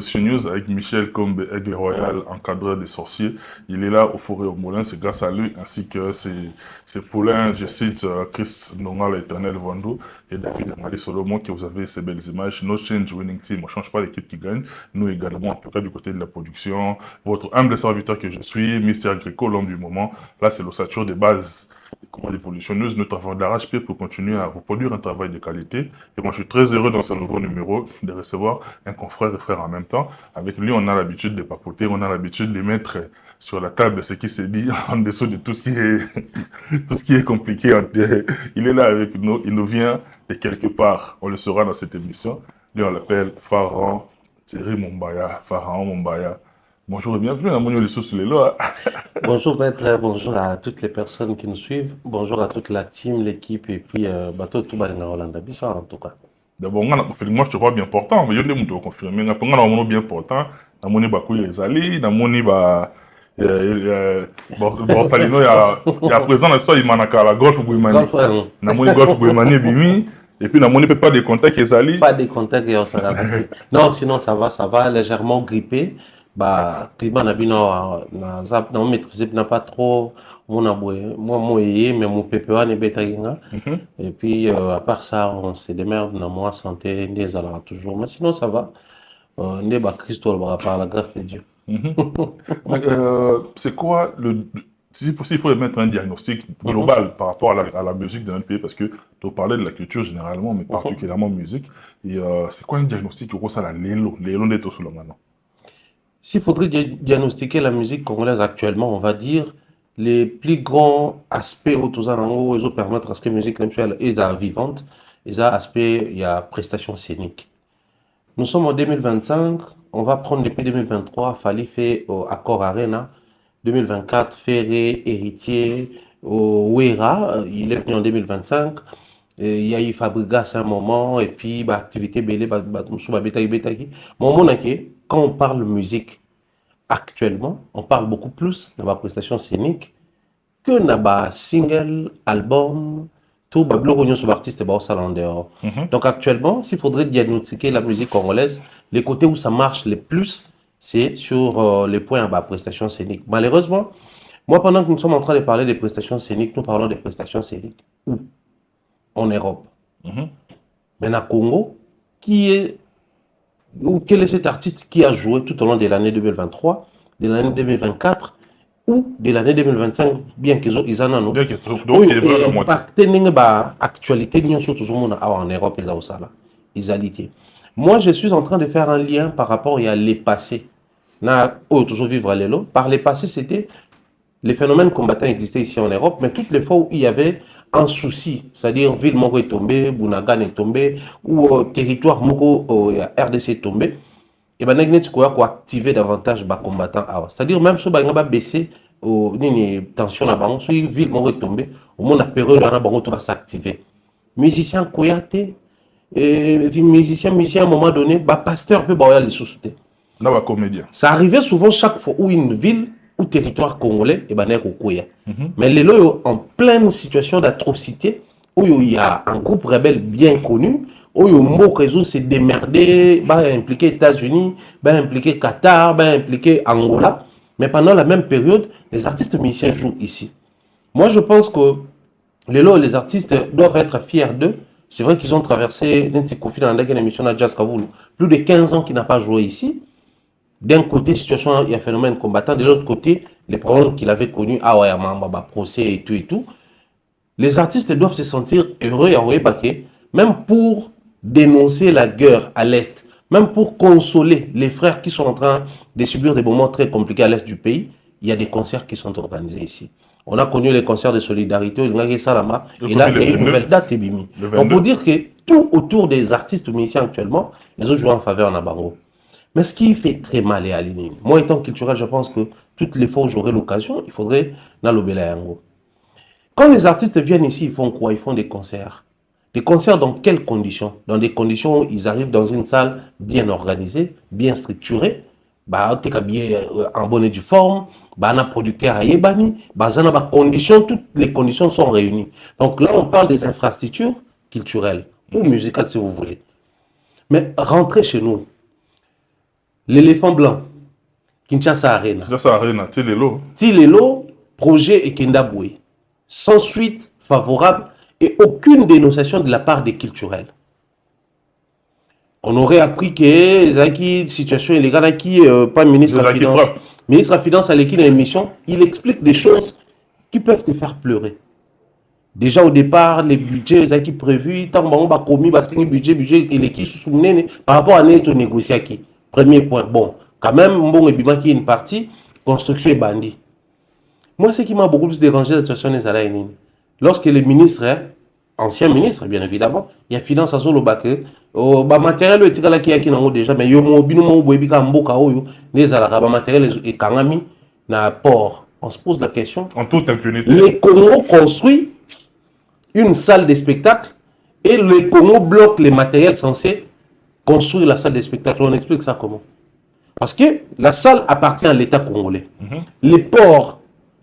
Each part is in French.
Révolution News avec Michel Combe, Aigle Royal, encadreur des sorciers. Il est là au Forêt au Moulin, c'est grâce à lui, ainsi que ses poulains, je cite Chris Nonga, l'éternel Wando, et David Amadi Solomon, qui vous avez ces belles images. No change winning team, on ne change pas l'équipe qui gagne. Nous également, en tout cas du côté de la production. Votre humble serviteur que je suis, Mister Greco, l'homme du moment. Là, c'est l'ossature des bases. Comment l'évolutionneuse, nous travaillons d'arrache-pied pour continuer à vous produire un travail de qualité. Et moi, je suis très heureux dans ce nouveau numéro de recevoir un confrère et frère en même temps. Avec lui, on a l'habitude de papoter, on a l'habitude de mettre sur la table ce qui se dit en dessous de tout ce qui est, tout ce qui est compliqué. Il est là avec nous, il nous vient de quelque part. On le saura dans cette émission. Lui, on l'appelle Pharaon Thierry Mumbaya. Pharaon Mumbaya. Bonjour et bienvenue à Monio Lissou sur les lois. Bonjour maître, bonjour à toutes les personnes qui nous suivent, bonjour à toute la team, l'équipe et puis bateau tout bas Hollande, en tout cas. D'abord, moi je te crois bien portant, mais je ne peux confirmer. Après, on a bien portant. Na moni ba kuya ezali, na moni ba bon salino ya présent na so imanaka la golf boimani. Na moni golf boimani bimi. Et puis, na moni peut pas de contact ezali. Pas de contact et on s'en non, sinon ça va, légèrement grippé. Bah, climat n'a pas maîtrisé, n'a pas trop, moi, mais mon PPA n'est pas. Et puis, à part ça, on se démerde, dans moi, santé, des alara toujours. Mais sinon, ça va. N'est pas Christo, par la grâce de Dieu. C'est quoi si possible, il faut mettre un diagnostic global par rapport à la musique de notre pays, parce que tu parlais de la culture généralement, mais particulièrement musique. Et c'est quoi un diagnostic qui ça la lélo de sous le maintenant? S'il faudrait diagnostiquer la musique congolaise actuellement, on va dire les plus grands aspects autour de ils permettre à ce que la musique actuelle est vivante, ils ont aspect, il y a prestations scéniques. Nous sommes en 2025, on va prendre depuis 2023, Fali fait Accord Arena, 2024, Ferré, Héritier, Ouera, il est venu en 2025, il y a eu Fabrigas à un moment, et puis activité Belé, quand on parle musique, actuellement, on parle beaucoup plus de la prestation scénique que de la single, album, tout le sur l'artiste est en dehors. Donc actuellement, s'il faudrait diagnostiquer la musique congolaise, les côtés où ça marche le plus, c'est sur les points à la prestation scénique. Malheureusement, moi, pendant que nous sommes en train de parler des prestations scéniques, nous parlons des prestations scéniques où? En Europe. Mais à Congo, quel est cet artiste qui a joué tout au long de l'année 2023, de l'année 2024 ou de l'année 2025, bien qu'ils en ont impacté l'actualité en Europe et ça. Moi, je suis en train de faire un lien par rapport à les passés. Toujours vivre par les passés, c'était les phénomènes combattants existaient ici en Europe, mais toutes les fois où il y avait un souci, c'est-à-dire ville Moko est tombée, Bounagan est tombé, ou territoire Moko RDC est tombé, et bien il faut activer davantage les combattants. C'est-à-dire même si on a baissé tension là bas, si ville Moko est tombée, au moins la période là on va s'activer. Musicien Koyate, musicien à un moment donné, pasteur peut les sous-souter. Comédien. Ça arrivait souvent chaque fois où une ville ou territoire congolais et mais les lots en pleine situation d'atrocité où il y a un groupe rebelle bien connu où il y a s'est démerdé, impliqué États-Unis, impliqué Qatar, impliqué Angola, mais pendant la même période les artistes musiciens jouent ici. Moi je pense que les artistes doivent être fiers d'eux. C'est vrai qu'ils ont traversé l'émission de Jazz Kavoulou, plus de 15 ans qu'ils n'ont pas joué ici. D'un côté, situation, il y a un phénomène combattant. De l'autre côté, les problèmes qu'il avait connus, procès et tout. Les artistes doivent se sentir heureux et même pour dénoncer la guerre à l'Est, même pour consoler les frères qui sont en train de subir des moments très compliqués à l'Est du pays, il y a des concerts qui sont organisés ici. On a connu les concerts de solidarité, et là, il y a une nouvelle date. Donc, pour dire que tout autour des artistes musiciens actuellement, ils ont joué en faveur en Nabango. Mais ce qui fait très mal et aligné, moi étant culturel, je pense que toutes les fois où j'aurai l'occasion, il faudrait n'alobela yango. Quand les artistes viennent ici, ils font quoi? Ils font des concerts. Des concerts dans quelles conditions? Dans des conditions où ils arrivent dans une salle bien organisée, bien structurée, en bonne et due forme, un producteur à Yébani, toutes les conditions sont réunies. Donc là, on parle des infrastructures culturelles ou musicales si vous voulez. Mais rentrez chez nous. l'éléphant blanc, Kinshasa Arena. Kinshasa Arena, Tilelo. Tilelo, projet et Kendaboué. Sans suite favorable et aucune dénonciation de la part des culturels. On aurait appris que Zaki, situation illégale, qui pas ministre de la Finance. Ministre de la Finance à l'équipe de l'émission, il explique des choses qui peuvent te faire pleurer. Déjà au départ, les budgets Zaki prévus, tant qu'on va commis, budget et l'équipe soumené par rapport à notre négociation. Premier point. Bon, quand même, bon, et puis une partie, construction et bandit. Moi, ce qui m'a beaucoup plus dérangé la situation des Alaïnines, lorsque les ministres, ancien ministre, bien évidemment, il y a finance à Zolo Baké, matériel déjà, mais il y a matériel et Kangami, na port. On se pose la question. En toute impunité. Les Congo construisent une salle de spectacle et le Congo bloque les matériels censés construire la salle de spectacle. On explique ça comment? Parce que la salle appartient à l'État congolais. Les ports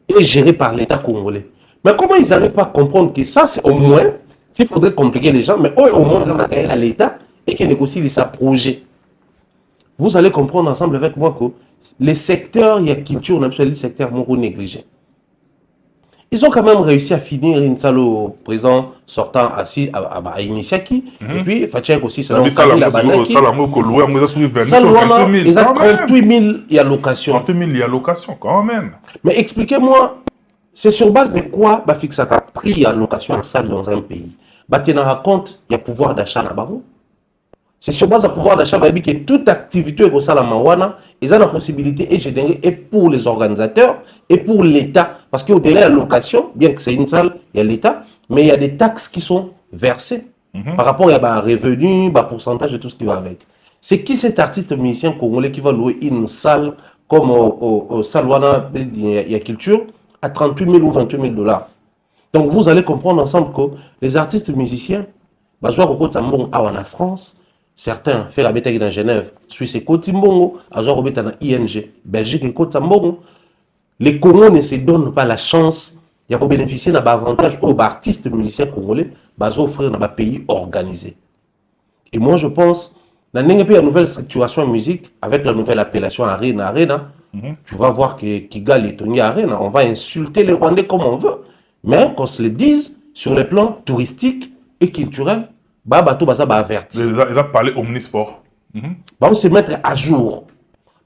est géré par l'État congolais. Mais comment ils n'arrivent pas à comprendre que ça, c'est au moins, s'il faudrait compliquer les gens, mais au moins, ils ont matériel à l'État et qu'ils négocient sa projet. Vous allez comprendre ensemble avec moi que les secteurs, il y a culture, on a besoin de secteurs négligés. Ils ont quand même réussi à finir une salle au président sortant assis à Initiaki. Et puis, Fatchek aussi, c'est donc la Banaki. Ça, ils ont 38 000 il y a location. 38 000 il y a location, quand même. Mais expliquez-moi, c'est sur base de quoi fixe un prix à location en salle dans un pays? Tu raconte, il y a pouvoir d'achat là-bas. C'est sur base de pouvoir d'achat que toute activité est au Salamawana, ils ont la possibilité et pour les organisateurs et pour l'État. Parce qu'au-delà de la location, bien que c'est une salle, il y a l'État, mais il y a des taxes qui sont versées par rapport à revenus, pourcentage et tout ce qui va avec. C'est qui cet artiste musicien congolais qui va louer une salle comme au Salwana, il y a culture, à 38 000 ou 28 000 $? Donc vous allez comprendre ensemble que les artistes musiciens, en France, certains font la bêtise dans Genève, Suisse et Côte-Timbongo, dans ING, Belgique et Côte-Timbongo. Les Congolais ne se donnent pas la chance de bénéficier d'un avantage aux artistes musiciens congolais, offrir dans un pays organisé. Et moi je pense, dans la nouvelle structuration musique, avec la nouvelle appellation Arena, tu vas voir que Kigali et Tony Arena, on va insulter les Rwandais comme on veut, mais qu'on se le dise sur le plan touristique et culturel, averti. Il a parlé omnisport. On se mettre à jour.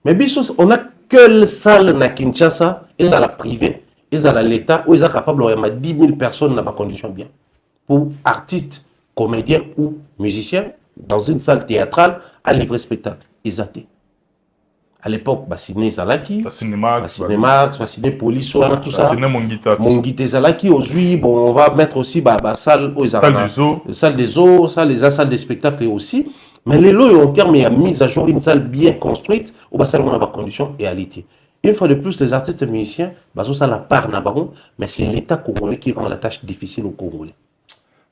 Mais on a que salle na Kinshasa, ils ont la privée, ils ont l'État, où ils sont capables de 10 000 personnes dans ma condition bien. Pour artistes, comédiens ou musiciens, dans une salle théâtrale, à livrer spectacle. Ils étaient. À l'époque, Bassiné Zalaki, Bassiné Police, tout ça. Mongité Zalaki, aujourd'hui, bon, on va mettre aussi salle des eaux, salle des spectacles aussi. Mais les lots, en termes, il y a mise à jour une salle bien construite, où on a des conditions et réalité. Une fois de plus, les artistes musiciens, ça la part mais c'est l'État congolais qui rend la tâche difficile aux Congolais.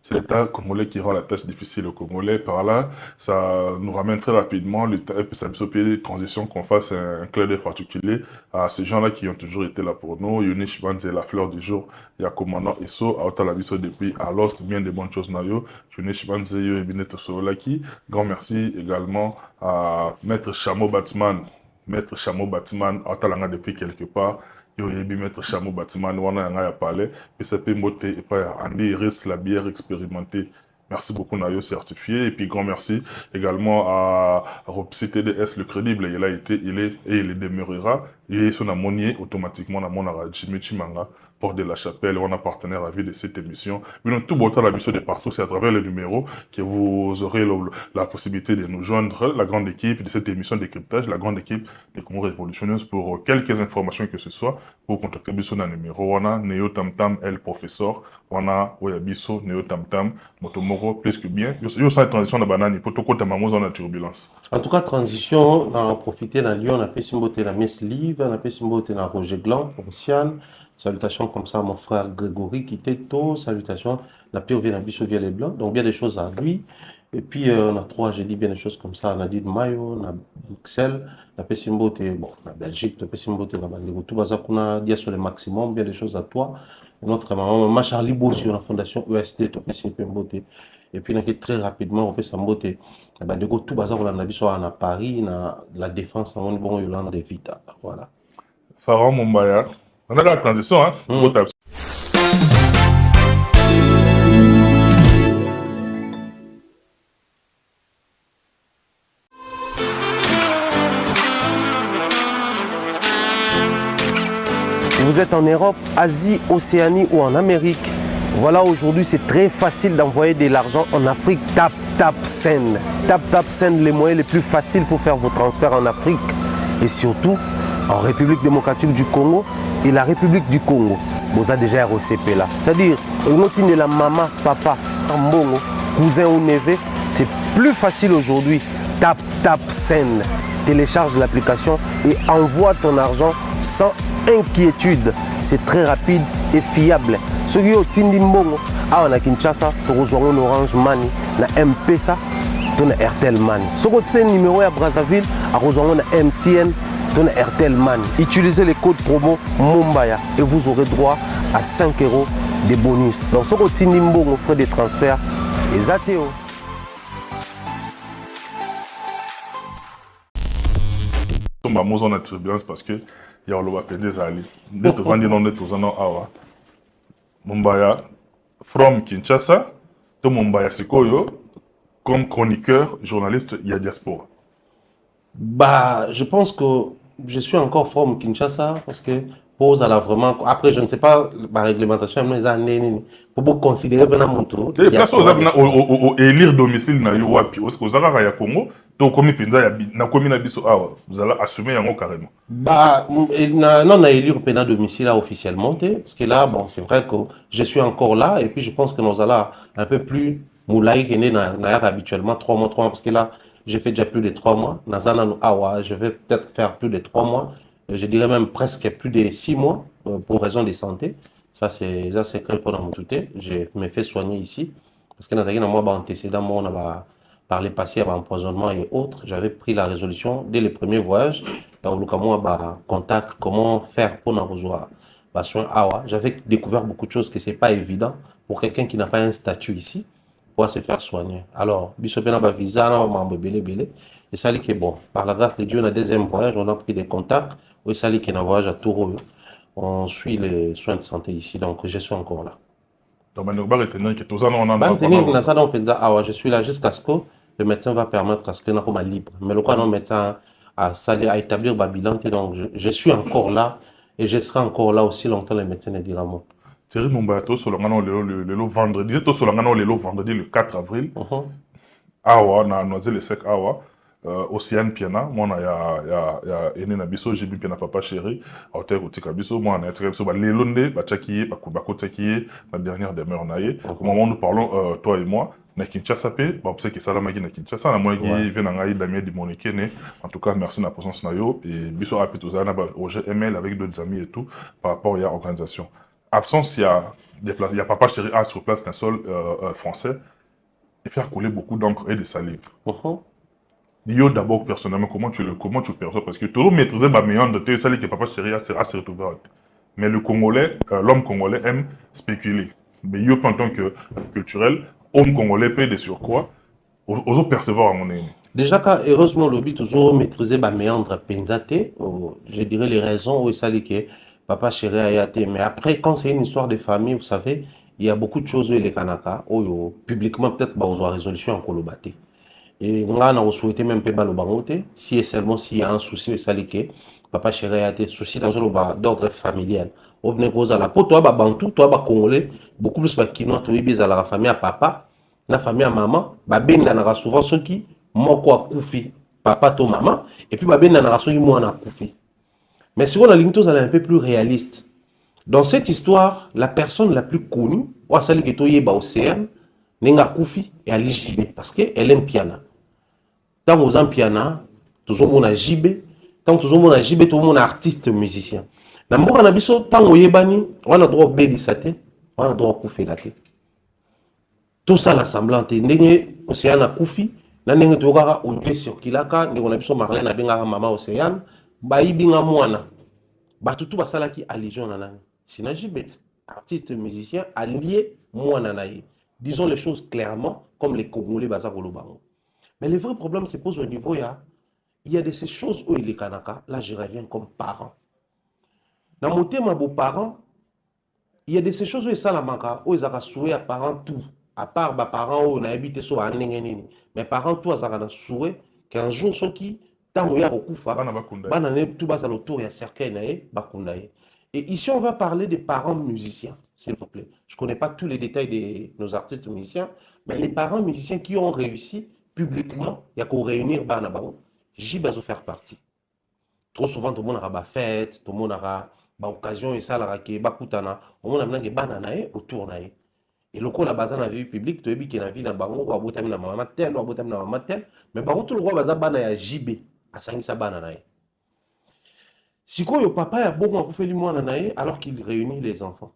C'est l'État congolais qui rend la tâche difficile aux Congolais. Par là, ça nous ramène très rapidement l'État et puis ça peut transition qu'on fasse un clin d'œil particulier à ces gens-là qui ont toujours été là pour nous. Yonish Banze, la fleur du jour, il y a Commandant Esso, à Otalabiso depuis à l'Ost, bien de bonnes choses nayo. Yonish Banze, yo et Bineto Solaki. Grand merci également à Maître Chamo Batsman. Maître Chamo Batsman, à Otalanga depuis quelque part. Yo yebi Maître Chamo Batiman wana yanga ya palais puis ça peut monter et pas Andy Iris la bière expérimentée. Merci beaucoup Nayo certifié et puis grand merci également à Ropsi TDS le crédible, il a été, il est et il demeurera. Il est son amonier automatiquement dans mon Jimmy Chimanga, Porte de la Chapelle, on a partenaire à vie de cette émission. Mais dans tout beau temps la mission de partout, c'est à travers le numéro que vous aurez la possibilité de nous joindre, la grande équipe de cette émission de décryptage, la grande équipe des Congo révolutionneuses pour quelques informations que ce soit, pour contacter Bisso dans le numéro. On a Neo Tam Tam, El Professeur, on a Oyabiso, Neo Tam Tam, Motomoro, plus que bien. Yo ça transition de banane, pour tout côté maman dans la turbulence. En tout cas, transition, on a profité dans Lyon, on a fait Simboté la Miss Live, on a fait Simboté dans Roger Gland, Provincial. Salutations comme ça à mon frère Grégory qui était tôt. Salutations, la pire vient à Bissau via les Blancs. Donc, bien des choses à lui. Et puis, on a trois, j'ai dit bien des choses comme ça. On a dit de Mayo, on a Bruxelles, on a Pessimbo, bon, on a Belgique, on a Pessimbo, on a Bandego. Tout ça qu'on a dit sur le maximum, bien des choses à toi. Et notre maman, Charlie Bossi, la fondation EST, on a Pessimbo. et puis très rapidement on peut s'emboter de tout bazar on a biso à Paris na la défense on bon Yolande Vita voilà Pharaon Mumbaya on a la transition hein Vous êtes en Europe, Asie, Océanie ou en Amérique. Voilà, aujourd'hui, c'est très facile d'envoyer de l'argent en Afrique. Tap Send. Tap Send, les moyens les plus faciles pour faire vos transferts en Afrique. Et surtout, en République démocratique du Congo et la République du Congo. Vous avez déjà ROCP là. C'est-à-dire, on la maman, papa, mbongo, cousin ou neveu. C'est plus facile aujourd'hui. Tap Send. Télécharge l'application et envoie ton argent sans inquiétude. C'est très rapide et fiable. Ceux qui ont Tindi Mbongo, on a Kinshasa, tu reçois un Orange Money, na M-Pesa, tu as Airtel Money. Ceux qui ont un numéro à Brazzaville, tu reçois un MTN, tu as Airtel Money. Utilisez les codes promo Mumbaya et vous aurez droit à 5 € de bonus. Donc ceux qui ont Tindi Mbongo, frais de transfert, et Zateo. On a turbulence parce que il y a le des alliés. Dès que vous avez tous en awa. Mumbaya from Kinshasa, to Mumbaya Sikoyo comme chroniqueur, journaliste, il y a diaspora. Bah, je pense que je suis encore from Kinshasa parce que pose à la vraiment. Après, je ne sais pas la réglementation, mais il faut beaucoup considérer bien mon tour. Et place aux élire domicile na Yowapi, aux Arara ya Congo. Donc, comme il na komi na biso awa, vous allez assumer yango carrément. Bah, non, on a élu un domicile là officiellement, parce que là, bon, c'est vrai que je suis encore là, et puis je pense que nous allons un peu plus moulaï que habituellement 3 mois, parce que là, j'ai fait déjà plus de 3 mois. Nazana awa, je vais peut-être faire plus de 3 mois, je dirais même presque plus de 6 mois pour raison de santé. Ça, c'est clair pour tout. Je me fais soigner ici, parce que dans moi, antécédent, moi, on a par les passés à empoisonnement et autres, j'avais pris la résolution dès les premiers voyages, contact, comment faire pour en recevoir soin awa. J'avais découvert beaucoup de choses que c'est pas évident pour quelqu'un qui n'a pas un statut ici pour se faire soigner. Alors, bisobena ba visa na mambo belé et ça dit que bon, par la grâce de Dieu, dans deuxième voyage, on a pris des contacts, et ça dit qu'on a voyage à Touro. On suit les soins de santé ici, donc je suis encore là. Donc, je suis là jusqu'à ce que le médecin va permettre à ce que nous soyons libre. Mais le médecin a établir un bilan, donc je suis encore là et je serai encore là aussi longtemps les médecins ne diront pas. Thierry Mumbaya, le vendredi, le 4 avril, awa, na noisé le sec awa, Océane Piana, moi il y a Ene Nabiso, j'ai bien papa chéri, Auteur Outika Biso, moi on a été sur les Londé, Bachakiye, Bakubako Takiye, la dernière demeure naïe. Au moment où nous parlons, toi et moi, na Kinshasa pe, bah c'est que ça la magie na Kinshasa, na moi qui vient en Aïe Damien de Moniquene. En tout cas, merci de la présence nayo et Biso a plutôt ça na Roger ML avec d'autres amis et tout par rapport à l'organisation. Absence, il y a des places, il y a papa chéri A sur place d'un sol français et faire couler beaucoup d'encre et de salive. Yo d'abord personnellement comment tu perçois parce que toujours maîtriser ma meilleure de tes salives que papa chéri A se retrouver. Mais le Congolais, l'homme congolais aime spéculer. Mais yo en tant que culturel, homme congolais paye des surcroît aux autres percevoir à mon avis. Déjà, quand heureusement, le but toujours maîtriser ma méandre penzate, je dirais les raisons où ça dit que papa chéri a été. Mais après, quand c'est une histoire de famille, vous savez, il y a beaucoup de choses où les Kanaka, où publiquement peut-être bah, on a résolution en Kolobaté. Et on a souhaité même pas le bangote, si et seulement s'il y a un souci, ça dit que papa chéri a été souci dans un d'ordre familial. Au à la peau, toi, Bantou, toi, Congolais, beaucoup plus Kinois, toi, à la famille à papa, la famille à maman, ben n'en souvent ceux qui, moi, quoi, koufi, papa, toi, maman, et puis ben n'en ceux qui, moi, on a koufi. Mais si on a ligne, elle est un peu plus réaliste. Dans cette histoire, la personne la plus connue, celle qui est au Océane, Nenga Koufi et Ali Jibé, parce qu'elle aime piano. Tant aux en piano, tout le monde a Jibé, tant tout le monde a Jibé, tout le monde est artiste musicien. Dans le monde, tant au Yébani, on a droit à Bélisate, on a droit à Koufi la tête. Tout ça, l'assemblée, Nenga Océane a Koufi, Nenga Togara, on est sur Kilaka, Nenga Biso Marlène, Benga Maman Océane, Baï Binga Moana. Batutu Basalaki alligeon nanani. Sina Jibet, artiste musicien, allié Moana naï. Disons les choses clairement, comme les Congolais Baza Kolobango. Mais le vrai problème se pose au niveau, il y a de ces choses où il est Kanaka, là je reviens comme parent. Dans mon thème, beau parent, il y a de ces choses où ça la manque, où ils ont souhaité à parents tout. À part les parents où on a habité sur un nini. Mais parents tout, ils ont souhaité qu'un jour, ceux qui, tant qu'il y a beaucoup, Bana bakunda. tout bas à l'autour, il y a cercueil, bakundaye. Et ici, on va parler des parents musiciens, s'il vous plaît. Je ne connais pas tous les détails de nos artistes musiciens, mais les parents musiciens qui ont réussi publiquement, il y a qu'au réunir Bana Bango, j'y vais faire partie. Trop souvent, tout le monde aura ba fête, tout le monde aura ba occasion et ça la rake, ba kutana, au monde amena ke bananae autour nae. Et le coup la base na vie publique, tu es qui na vie na bango, ou abotami na maman tel, ou abotami na maman tel, mais par contre tout le roi baza bana ya JB, asangisa bananae. Si quoi, le papa a beaucoup fait l'imoine nae alors qu'il réunit les enfants.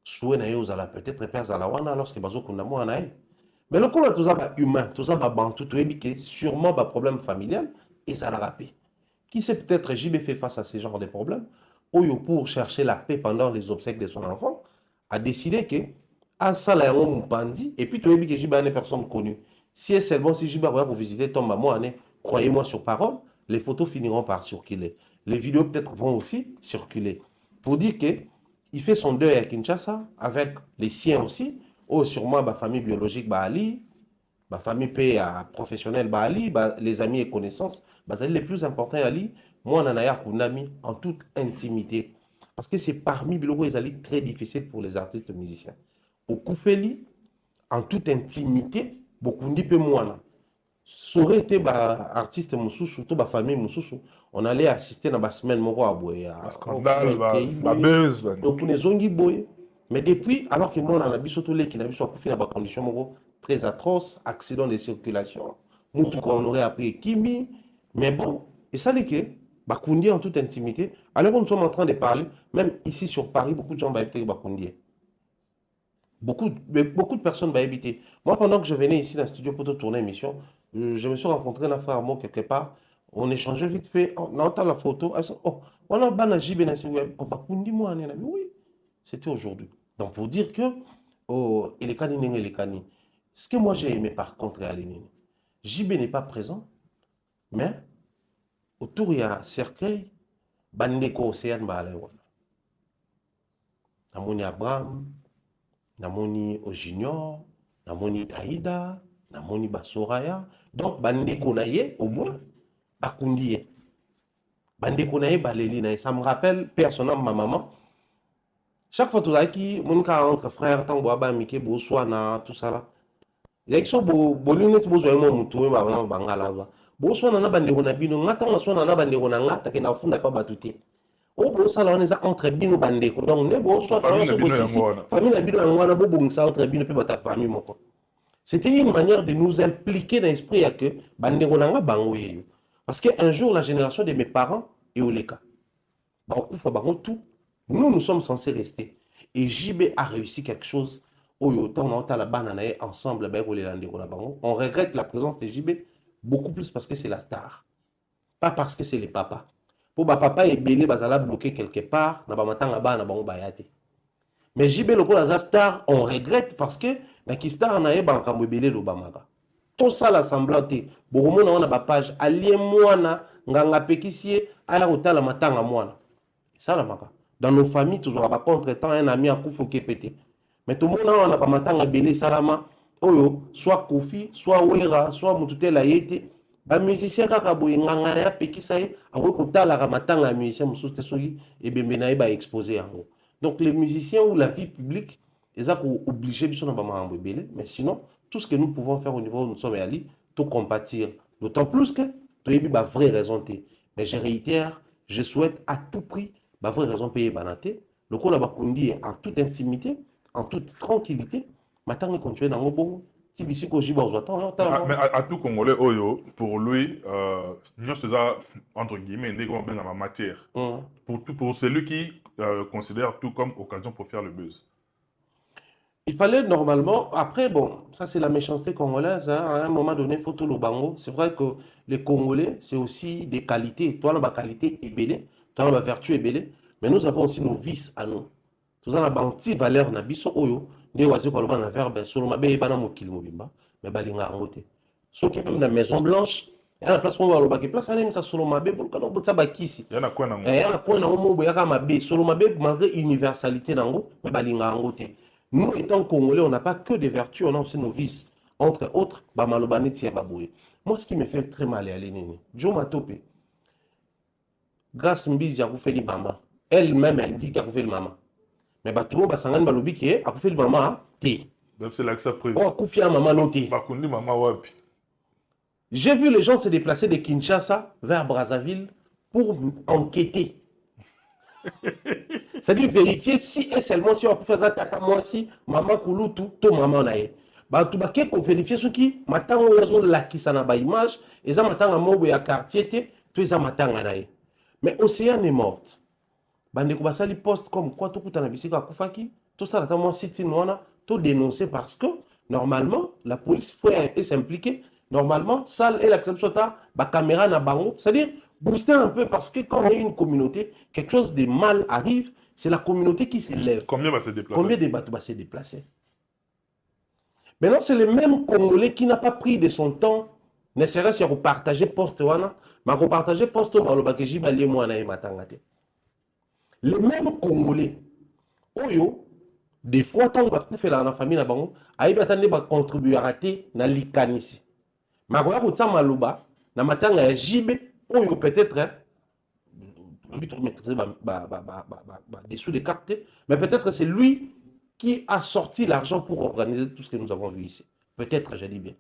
Soué nae aux ala peut-être père alawana lorsque bazo kundamo nae. Mais le coup là tout ça ba humain, tout ça ba bantu, tu es que sûrement ba problème familial et ça la rappelle. Qui sait peut-être JB fait face à ce genre de problèmes, ou pour chercher la paix pendant les obsèques de son enfant, a décidé que à ça là on bandit et puis tu as vu que JB est une personne connue. Si est seulement si JB va pour visiter ton maman, croyez-moi sur parole, les photos finiront par circuler. Les vidéos peut-être vont aussi circuler. Pour dire que il fait son deuil à Kinshasa avec les siens aussi, ou sûrement ma famille biologique Bali, ma famille professionnelle Bali, les amis et connaissances, les plus importants Ali, moi on a Kunami en toute intimité. Parce que c'est parmi les ali très difficile pour les artistes musiciens. Au Koufeli, en toute intimité, beaucoup de peu moins. Ça aurait été artiste surtout ma famille on allait assister dans la semaine moko à boya. Scandale, la buzz. Donc les zongi boy. Mais depuis, alors que moi on a biso tous les qui n'a biso koufi dans des conditions très atroces, accident de circulation, nous qu'on aurait appris Kimi, mais bon, et ça dit que Bakundi en toute intimité. Alors nous sommes en train de parler, même ici sur Paris, beaucoup de gens vont habiter Bakundi. Beaucoup de personnes vont habiter. Moi, pendant que je venais ici dans le studio pour te tourner l'émission, je me suis rencontré un frère à moi quelque part. On échangeait vite fait. On entend la photo. Oh, on a Banaji Benassi. Oui, c'était aujourd'hui. Donc, pour dire que, oh, il est Kani. Ce que moi j'ai aimé par contre, JB n'est pas présent, mais autour il y a cercueil, Bandeko Océane Balewana. Namoni Abraham, Namoni au Junior, Namoni Daïda, Namoni Basoraya. Donc, Bandeko Naye, au moins, Bakundiye. Bandeko Naye, Baleli Naye. Ça me rappelle personnellement ma maman. Chaque fois, tout ça, qui, mon cas entre frères, tant que Mike, Boswana, tout ça là. Il y a qui sont bolines, c'est besoin de mon moutou, Bangala. Boswana, na bandeko na bino, ngata, on a son na bandeko na ngata, qui n'a fond pas batouté. Oh, bon, ça là, on est entre bino bandeko. Donc, ne bon, soit famille la bino en bo bon ça entre bino pe ta famille moko. C'était une manière de nous impliquer dans l'esprit à que bandeko na nga bango yeyo. Parce que un jour la génération de mes parents est au leka. Tout. Nous sommes censés rester. Et JB a réussi quelque chose. On ensemble, on regrette la présence de JB beaucoup plus parce que c'est la star. Pas parce que c'est les papas. Pour papa et Bélé, bazala bloqué quelque part, mais JB le la star, on regrette parce que na ki star na eba nkambo Bélé lo bamaka. Tout ça l'assemblant te. Bokomo na ba page allié mwana nganga pekisie aya kotala matanga mwana. Ça la maka. Dans nos familles toujours pas contre-temps un ami a kufu kepete. Mais tout le monde on a pas matanga Bélé salama oyo soit Kofi, soit Wera, soit Mututela yete. Ba musicien kaka boye nganga ya pekisa ye ako kotala ka matanga musicien mususu te soki e bembe na ye ba exposer yango. Donc les musiciens ou la vie publique ils sont obligés de se faire. Mais sinon tout ce que nous pouvons faire au niveau où nous sommes allés tout compatir, d'autant plus que tu as eu ma vraie raison. Mais je réitère, je souhaite à tout prix ma vraie raison payer banaté le coup là-bas en toute intimité, en toute tranquillité maintenant il continue dans le bon. Mais à tout Congolais, pour lui, nous sommes entre guillemets dans la matière. Pour celui qui considère tout comme occasion pour faire le buzz. Il fallait normalement, après, bon, ça c'est la méchanceté congolaise, hein, à un moment donné, il faut tout le bango. C'est vrai que les Congolais, c'est aussi des qualités. Toi, la qualité est belle, toi, la vertu est belle, mais nous avons aussi nos vices à nous. Tout ça, la anti-valeur, na biso oyo, nde wazi koloba na verbe solo mabe bana mokili mobimba mais balinga yango te soki même na Maison Blanche ya na place moko balobaki place anemisa solo mabe poluka na obotisa bakisi ya na kona ya na kona yango moko boyaka mabe solo mabe malgré universalité nango mais balinga yango te. Nous étant congolais on n'a pas que des vertus, on a aussi nos vices, entre autres bamaloba neti ya baboye. Moi ce qui me fait très mal ya nini Jo Matope Grâce Mbizi akufeli maman elle-même elle dit qu'akufeli maman mais batumo basangani balobi ke akufeli maman te même c'est là que ça prise oh akufia maman non te bakundi maman wapi. J'ai vu les gens se déplacer de Kinshasa vers Brazzaville pour enquêter. C'est-à-dire vérifier si et seulement si on peut faire ça tata moi si maman kulutu to maman nae batu bakeko vérifier ce qui matango yazo lakisa na ba image eza matanga mobo ya quartier te to eza matanga nae. Mais Océane est morte. Bandeko basali poste comme quoi tout na bisika akufaki tout ça là moi site noana tout dénoncer parce que normalement la police faut s'impliquer. Normalement ça et l'acceptation ta ba caméra na bango, c'est-à-dire booster un peu parce que quand on est une communauté quelque chose de mal arrive, c'est la communauté qui s'élève. Combien va se déplacer? Combien de bateaux va se déplacer? Maintenant c'est le même Congolais qui n'a pas pris de son temps ne serait-ce que partager poste wana ma partager poste baloba ke jibali mwana e matanga te. Le même Congolais, oyo, des fois, tant que tu fais la famille, aïe, attendez, va contribuer à rater na likanisi. Mais quand tu as maluba, na matanga jibe, oyo peut-être, dessous des cartes, mais peut-être c'est lui qui a sorti l'argent pour organiser tout ce que nous avons vu ici. Peut-être, je dis bien.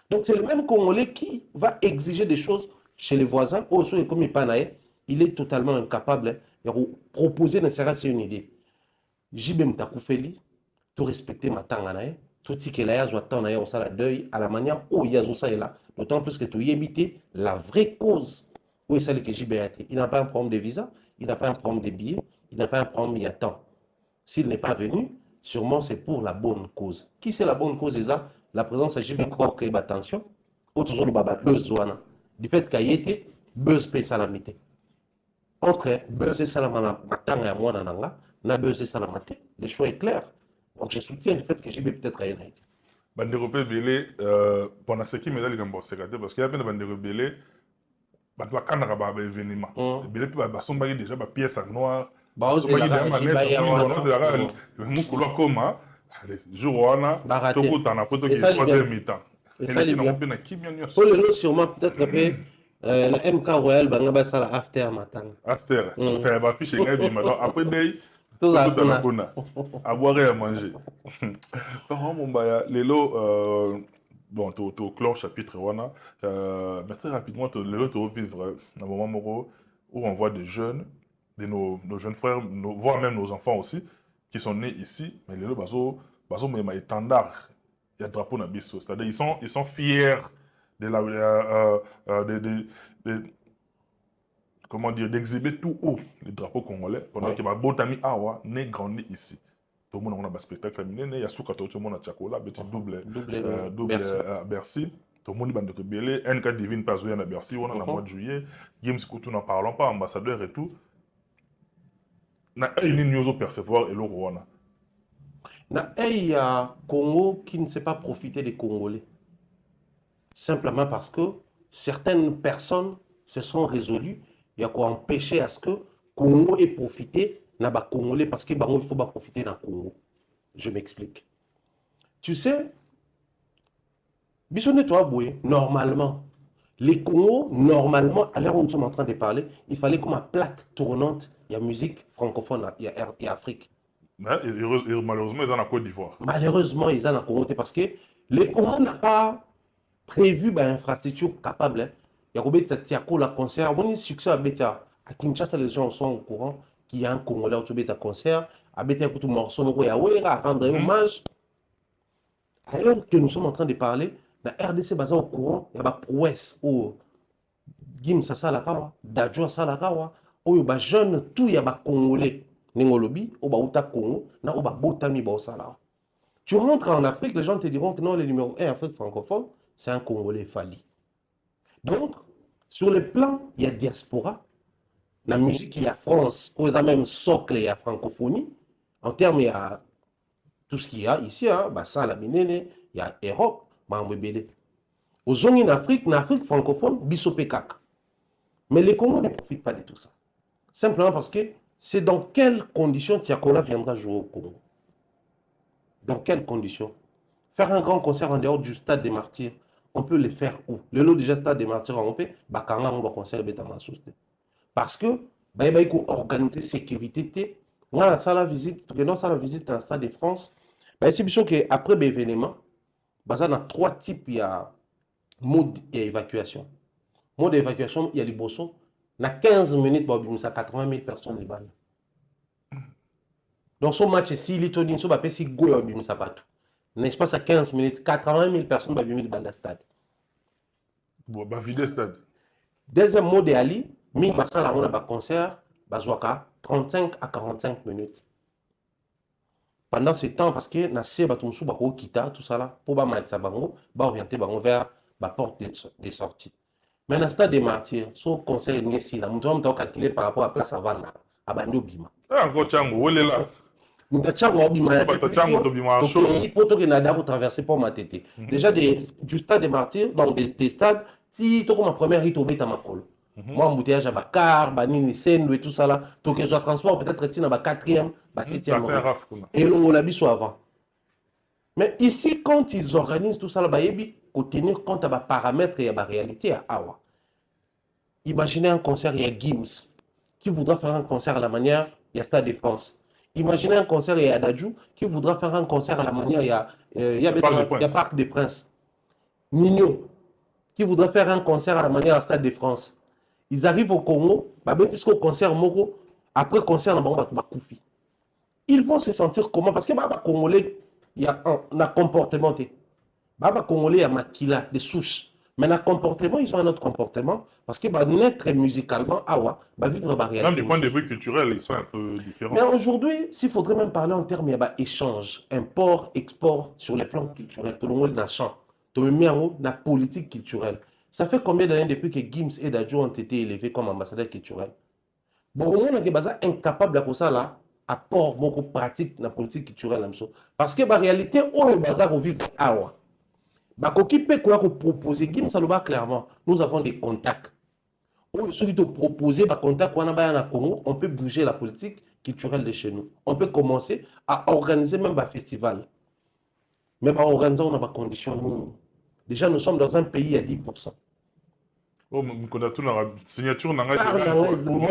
Donc c'est le même Congolais qui va exiger des choses chez les voisins, ou sur les commis panaï, il est totalement incapable de proposer ne serait-ce une idée. Jibe Mtakufeli, tout respecter ma tanganae, tout ce qu'il a on s'en la deuil à la manière où il y a ça et là, d'autant plus que tu y éviter la vraie cause. Où est celle que Jibe a été. Il n'a pas un problème de visa, il n'a pas un problème de billets, il n'a pas un problème il y a temps. S'il n'est pas venu, sûrement c'est pour la bonne cause. Qui c'est la bonne cause déjà? La présence de Jibe croit qu'il y a attention, autre le baba besoin. Du fait qu'il y a été, buzz paye salamité. Entre buzz et salamana, matanga moi nananga, na buzz et salamate, le choix est clair. Donc je soutiens le fait que j'ai peut-être rien été. Bandeko Belé, pendant ce qui me dit que c'est parce qu'il y a bien Bandeko Belé, Bandeko Kanaka ba événement. Belé puis ba somba déjà ba pièce en noir. Ba somba déjà manette, c'est la rare. Mon couleur comme jour wana, tout coup t'en as photo qui est troisième mi-temps. Et ça les bien. Pour le nom sûrement peut-être que le MK Royal banga ça la after matin. After. Faire ba fiche ngai maintenant après day tout ça à boire et à manger. Par mon baya lelo bon to clore chapitre wana mais très rapidement lelo to vivre un moment moro où on voit des jeunes de nos jeunes frères voire même nos enfants aussi qui sont nés ici mais lelo bazo mais étendard il y a drapeau na biso, c'est-à-dire ils sont fiers de la comment dire, d'exhiber tout haut les drapeaux congolais pendant que ma botami awa n'est grandi ici. Tout le monde a un spectacle miné, il y a sous tout le monde a Tchakola, petit double Bercy. Tout le monde a de Belé, NK Divine Pazoya à Bercy, on a le mois de juillet. James Koutou n'en parlons pas, ambassadeur et tout. Na une news au percevoir et le Rwanda. Il y a Congo qui ne sait pas profiter des Congolais. Simplement parce que certaines personnes se sont résolues. Il y a quoi empêcher à ce que Congo ait profité na ba Congolais parce que il faut pas profiter dans Congo. Je m'explique. Tu sais, normalement, les Congos, normalement, à l'heure où nous sommes en train de parler, il fallait comme une plaque tournante, il y a musique francophone, il y a Afrique. Mais malheureusement, ils sont en Côte d'Ivoire. Malheureusement, ils sont en Congo parce que les Congos n'ont pas prévu une infrastructure capable. Il y a un concert, il y a un succès à Kinshasa, les gens sont au courant qu'il y a un Congolais qui a un concert, à un morceau, à rendre hommage. Alors que nous sommes en train de parler, la RDC basée au courant, il y a une prouesse où Gim Sasalakawa, Dadjo Salakawa, où il y a des jeunes, tout il y a des Congolais. Nengolobi, ou Bauta Congo, na ou Botami Baosala. Tu rentres en Afrique, les gens te diront que non, le numéro 1 Afrique francophone, c'est un Congolais Fali. Donc, sur le plan, il y a diaspora. La musique, il y a France, où il y a même socle, il y a francophonie. En termes, il y a tout ce qu'il y a ici, hein, bah, ça, la minene, il y a Europe, Mambébélé. Aux zones en Afrique francophone, Bissopekak. Mais les Congos ne profitent pas de tout ça. Simplement parce que c'est dans quelles conditions Tiakola viendra jouer au Congo. Dans quelles conditions? Faire un grand concert en dehors du stade des martyrs, on peut le faire où? Le lot déjà stade des martyrs, on peut, Bakanga, on va concert dans société. Parce que, il faut organiser sécurité. Moi, ça la visite, ça la visite dans le stade de France, c'est sûr qu'après l'événement, il y a 3 types, il y a mode d'évacuation. Mode d'évacuation, il y a les bossons. Dans 15 minutes, il y a 80 000 personnes. Donc, ce match, si l'Itonien, si il si go, il y a pas tout. L'espace à 15 minutes, 80 000 personnes vont venir dans le stade. Bon, bah, vide le stade. Deuxième mot de Ali, il va faire un concert, 35 à 45 minutes. Pendant ce temps, parce que na se batumsu bako kita tout ça là, pour ba matza bango, ba orienter bango vers la porte de sortie. Mais dans le stade des martyrs, ce concert n'est si là, nous devons calculer par rapport à place avant là, à Bando Bima. Ah, encore Tchango, où est là? Nous avons Bima. Il faut que Nada traverser pour ma tête. Déjà du stade des martyrs, donc des stades, si tu as ma première rite au Bétamakol. Moi, embouteillage à Bakar, Banini, Sendo et tout ça là. Donc, je transport peut-être dans la 4e, 7e. Et l'on l'a vu avant. Mais ici, quand ils organisent tout ça là, il faut tenir compte des paramètres et de la réalité à Awa. Imaginez un concert, il y a Gims qui voudra faire un concert à la manière, il y a Stade de France. Imaginez un concert, il y a Adadjou qui voudra faire un concert à la manière, il y a Parc des Princes. Nino qui voudra faire un concert à la manière à Stade de France. Ils arrivent au Congo, au concert Moko, après concert, ils vont se sentir comment? Parce que les Congolais, il y a un comportement. Les Congolais, il y a maquila, des souches. Mais le comportement, ils ont un autre comportement. Parce que naître musicalement, vivre la réalité. Même du point de vue culturel, ils sont un peu différents. Mais aujourd'hui, s'il faudrait même parler en termes d'échange, import, export sur les plans culturels, tout le monde n'a champ, tout le monde n'a politique culturelle. Ça fait combien d'années depuis que Gims et Dadjo ont été élevés comme ambassadeurs culturels? Bon, on est incapable de ça là, apport beaucoup pratique dans la politique culturelle. Parce que la réalité, on est bazar au vivre awa. Qui peut proposer Gims ça clairement. Nous avons des contacts. Ceux qui te proposent des contacts on peut bouger la politique culturelle de chez nous. On peut commencer à organiser même un festival. Mais organiser on a des conditions. Déjà, nous sommes dans un pays à 10%. Oh, la signature moi,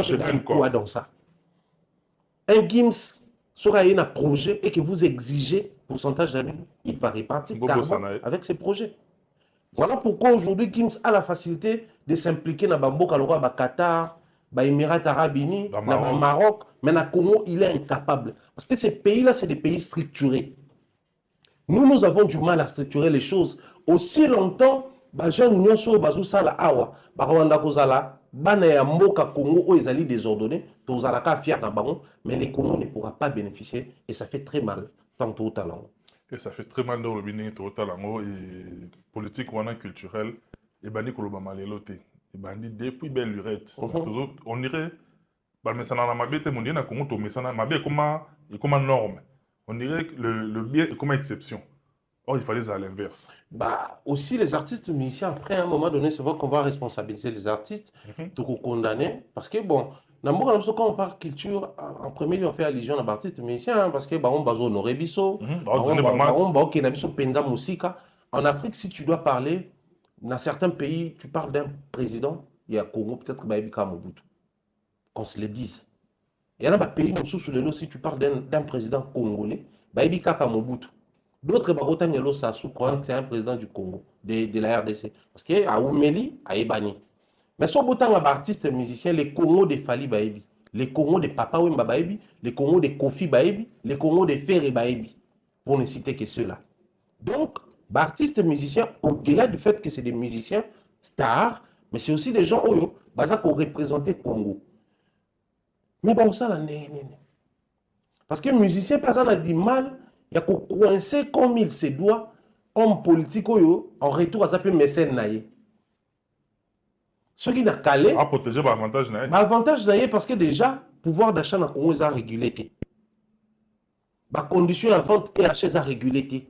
je gagne quoi dans ça? Un Gims sera un projet et que vous exigez pourcentage d'année, il va répartir avec ses projets. Voilà pourquoi aujourd'hui Gims a la facilité de s'impliquer dans Bamboka, le Qatar, les Émirats Arabes Unis, le Maroc, mais dans le Congo, il est incapable. Parce que ces pays-là, c'est des pays structurés. Nous avons du mal à structurer les choses. Aussi longtemps, les gens n'ont pas de ça. Désordonnés, mais les Congos ne pourront pas bénéficier et ça fait très mal tant au talent. Et ça fait très mal dans le bini au talent et politique ou culturelle et bandi koloba malelote et bandi depuis belle lurette. On dirait mais ça n'a pas été mon na Congo mais ça n'a pas comme norme. On dirait que le bien est comme exception. Or, il fallait à l'inverse. Aussi, les artistes musiciens, après, à un moment donné, c'est vrai qu'on va responsabiliser les artistes, donc condamner. Parce que, bon, quand on parle culture, en premier lieu, on fait allusion à l'artiste musicien, parce que, on va honorer Bisso, on va penza musica. En Afrique, si tu dois parler, dans certains pays, tu parles d'un président, il y a Congo, peut-être Baïbika Mobutu. Qu'on se le dise. Il y en a des pays, sous le lot, si tu parles d'un président congolais, Baïbika Mobutu. D'autres Barotan Sassou croient que c'est un président du Congo, de la RDC. Parce qu'il y a Oumeli, à Ebani. Mais si on a un artiste musicien, les Congos de Fali Baebi, les Congos de Papa Wemba Baebi, les Congos de Kofi Baebi, les Congos de Ferre Baebi, pour ne citer que ceux-là. Donc, artistes musiciens, au-delà du fait que c'est des musiciens stars, mais c'est aussi des gens qui ont représenté le Congo. Mais bon, ça, là, parce que musicien, personne n'a du mal. Il y a coincé comme il se doit, homme politique, en retour à sa mécène. Ce qui n'a calé. À protéger l'avantage. L'avantage, parce que déjà, pouvoir d'achat dans le Congo est régulé. ma condition à vente et la chaise à réguler.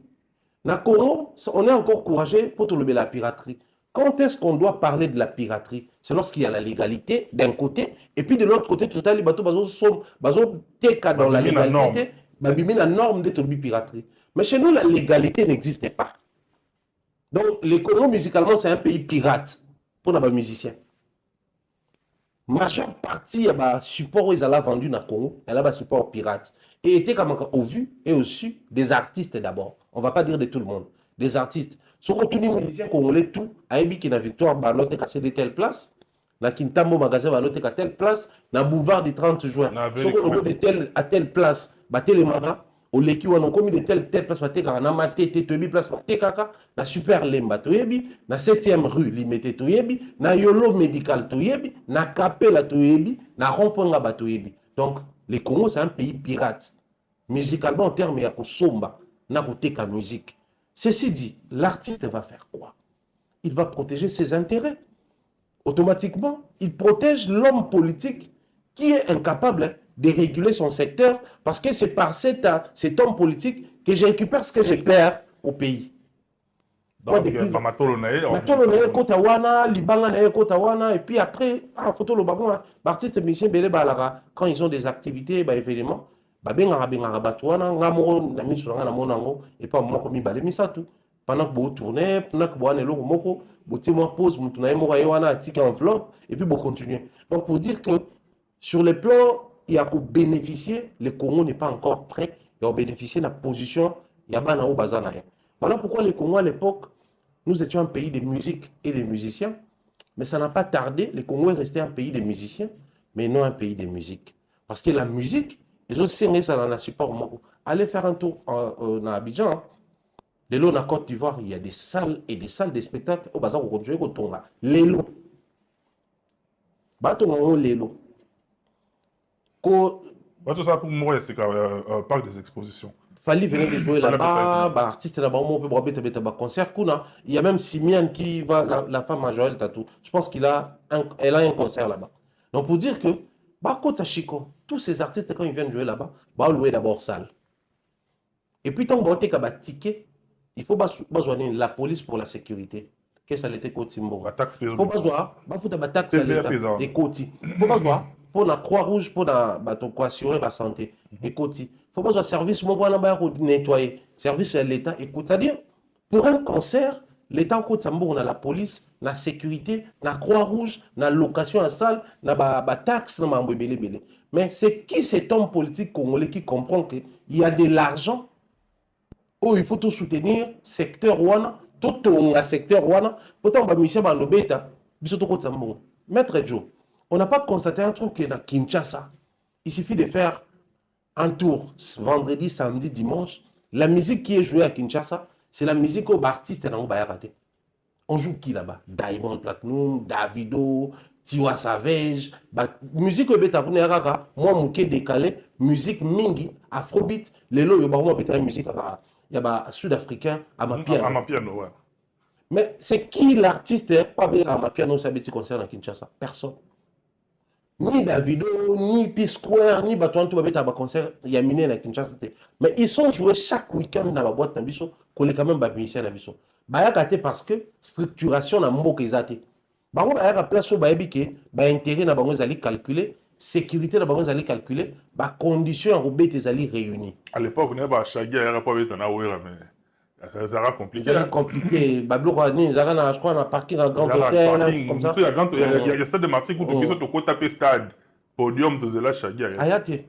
Dans Congo, on est encore courageux pour tout la piraterie. Quand est-ce qu'on doit parler de la piraterie? C'est lorsqu'il y a la légalité d'un côté, et puis de l'autre côté, tout à l'heure, dans la légalité, la norme de piraterie. Mais chez nous, la légalité n'existe pas. Donc, le Congo, musicalement, c'est un pays pirate pour les musiciens. Majeure partie, il y a support ils allaient vendu dans le Congo, il y a support pirate. Et était comme au vu et au su des artistes d'abord. On ne va pas dire de tout le monde. Des artistes. Si on tous les musiciens congolais, tout, à Ebi qui na victoire, balote cassé de telle place, na Kintamo magasin balote à telle place, na boulevard du 30 juin. Si on de à telle place, batte les magas, au leki on a commis de telle place, batte na matete, toyebi place, batte kaka, na super lemba toyebi, na 7e rue limité toyebi, na yolo médical toyebi, na capella toyebi, na romponga batoyebi. Donc, le Congo, c'est un pays pirate. Musicalement, en termes, il y a Somba, n'a ka musique. Ceci dit, l'artiste va faire quoi? Il va protéger ses intérêts. Automatiquement, il protège l'homme politique qui est incapable de réguler son secteur parce que c'est par cet homme politique que je récupère ce que je perds au pays. Donc, et puis après, photo le bagon, artistes musiciens, quand ils ont des activités, évidemment, et pas moi comme pendant que vous tournez, pendant que vous allez vous pose, vous enveloppe, et puis vous continuez. Donc pour dire que sur le plan, il y a pour bénéficier, le Congo n'est pas encore prêt, il y a bénéficier de la position, il y a pas bazana. Voilà pourquoi le Congo à l'époque, nous étions un pays de musique et de musiciens, mais ça n'a pas tardé, le Congo est resté un pays de musiciens, mais non un pays de musique. Parce que la musique, ils ont signé ça dans la support. Allez faire un tour dans Abidjan. De l'eau, dans Côte d'Ivoire, il y a des salles et des salles de spectacle. Au bazar, on continue à tomber. Lélo. Baton, Lélo. Tout ça pour moi, c'est un parc des expositions. Fali venait de jouer là-bas, artiste là-bas, on peut boire un concert. Il y a même Simian qui va, la femme à Joël Tatou. Je pense qu'elle a un concert là-bas. Donc pour dire que, Kota Chico, tous ces artistes, quand ils viennent jouer là-bas, louer d'abord salle. Et puis, tant que tu as un ticket, il faut besoin la police pour la sécurité. Qu'est-ce que ça l'était côté Timbo? La taxe il faut besoin la taxe des côtés. Il faut besoin pour la Croix-Rouge, pour assurer la santé. Et côté. Il faut besoin service, pour nettoyer. Service à l'État. Écoute, c'est-à-dire, pour un concert, l'État au Tambour, on a la police, la sécurité, la Croix-Rouge, la location à salle, la taxe, mais c'est qui cet homme politique congolais qui comprend qu'il y a de l'argent où il faut tout soutenir, secteur Wana, tout le secteur Wana, pourtant, Maître Joe, on n'a pas constaté un truc dans Kinshasa. Il suffit de faire un tour vendredi, samedi, dimanche. La musique qui est jouée à Kinshasa, c'est la musique aux artistes dans le on joue qui là-bas? Diamond Platinum, Davido, Tiwa Savage, musique au bêta, moi, mouké décalé, musique mingi, afrobeat, les lots, il y a musique sud-africain, à ma piano. À ma piano, ouais. Mais c'est qui l'artiste, pas bien à ma piano, ça petit concert dans Kinshasa? Personne. Ni Davido, ni P-Square, ni Batouan, tout va concert, il y a miné dans Kinshasa. Mais ils sont joués chaque week-end dans la boîte d'ambition, qu'on est quand même musicien d'ambition. Parce que structuration na mboka ezate. Bango ba place au baebike, ba intérêt na bango ezali calculer, sécurité na bango ezali calculer, ba conditions en robet ezali réunies. À l'époque, on avait pas Shaggy, il n'y avait pas de Nawera, mais ça sera compliqué. C'est compliqué. Bablo Rani, je crois, on a parking à grand hôtel, comme ça. Il y a stade de Marseille où tu peux taper stade, podium, tu es Shaggy. Ayate,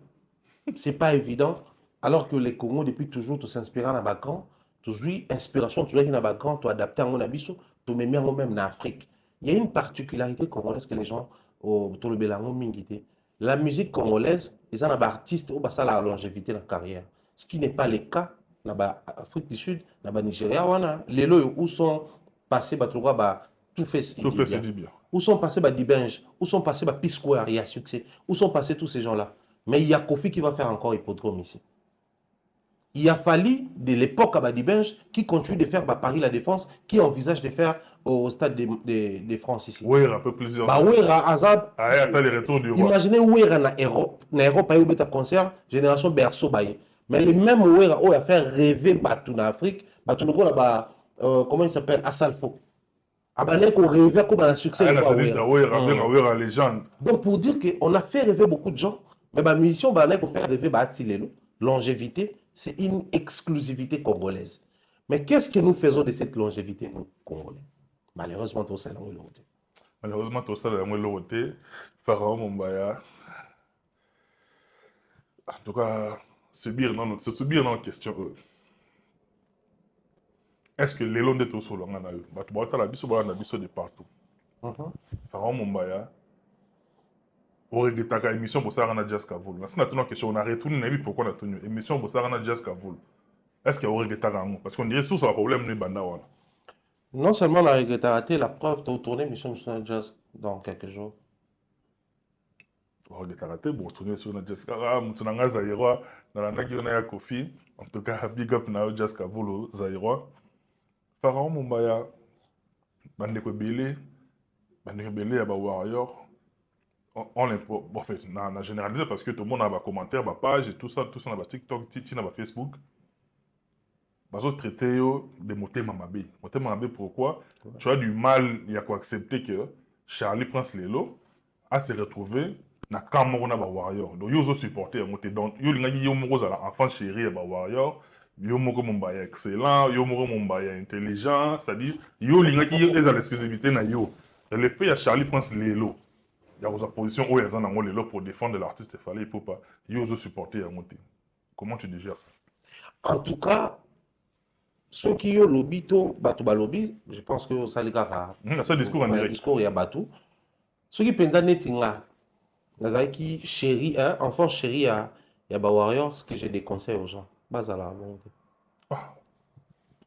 c'est pas évident. Alors que les Congo, depuis toujours, tu s'inspirent dans Bacan. Toujours inspiration, tu vois qu'il y a un grand, tu adapté à mon abisso, tu mets même en Afrique. Il y a une particularité congolaise que les gens au Bélango mingité. La musique congolaise, ils ont des artistes qui ont la longévité de la carrière. Ce qui n'est pas le cas dans l'Afrique du Sud, dans le Nigeria, les lois où sont passés, tout fait du bien. Où sont passés Dibenj, où sont passés P-Square, il y a succès. Où sont passés tous ces gens-là. Mais il y a Kofi qui va faire encore hippodrome ici. Il a fallu de l'époque à Badibenj qui continue de faire Paris la Défense, qui envisage de faire au stade de France ici. Oui, un peu plusieurs. Les retours du roi. Imaginez où est en Europe, il y a un concert, Génération Berceau. Mais les mêmes Ouera, on a fait rêver Batou en Afrique, Batou là-bas, comment il s'appelle, Assalfo. Abanek on rêvait comme un succès. Elle a dit ça, oui, Ouera légende. Donc pour dire qu'on a fait rêver beaucoup de gens, mais ma mission, Banek pour faire rêver Batilelo, longévité, c'est une exclusivité congolaise. Mais qu'est-ce que nous faisons de cette longévité, nous, Congolais? Malheureusement, tout ça, on l'a ôté. Malheureusement, tout ça, on l'a ôté. Pharaon Mumbaya. En tout cas, c'est bien en question. Est-ce que les longs de tout ça, on a eu? Tu vois, la biso de partout. Pharaon Mumbaya. On regrette la émission pour ça, on a Jazz Kavoul. C'est une question, on a retourné, pourquoi on a tenu émission pour ça, on a Jazz Kavoul. Est-ce qu'il y a un regret? Parce qu'on dirait que c'est un problème, nous, Bandawana. Non seulement la regret a raté, la preuve, tu as tourné émission sur Jazz dans quelques jours. On a raté, bon, tourner sur Jazz Kavoul, on a Zaïrois, dans la Nagi, on a Kofi, en tout cas, big up na Jazz Kavoul, Zaïrois. Pharaon Mumbaya, Bandeko Belé, Aba Warrior. On en fait, on a généralisé parce que tout le monde a des commentaires, des pages, et tout ça, on a TikTok, on a Facebook. Ils ont traité des mots Mamabé. Moté Mamabé, pourquoi? Tu as du mal à accepter que Charlie Prince Lelo a se retrouvé dans le Cameroun à Warrior. Donc, ils ont supporté. Donc, ils ont dit que enfant chéri à Warrior. Ils ont dit que excellent, ils ont dit que intelligent. C'est-à-dire, ils ont dit que l'exclusivité. Le fait, il y a Charlie Prince Lelo. Il y a une position où ils ont Lelo pour défendre l'artiste. Il fallait pas. Ils ont supporté. Comment tu digères ça? En tout cas, ceux qui ont lobby, lobby, je pense que ça les gars. C'est un discours en direct. Discours, il y a Batou. Ceux qui pensent netinga, les qui chéri, enfant chéri, il y a Warrior, ce que j'ai des conseils aux gens. Bazala. Ah,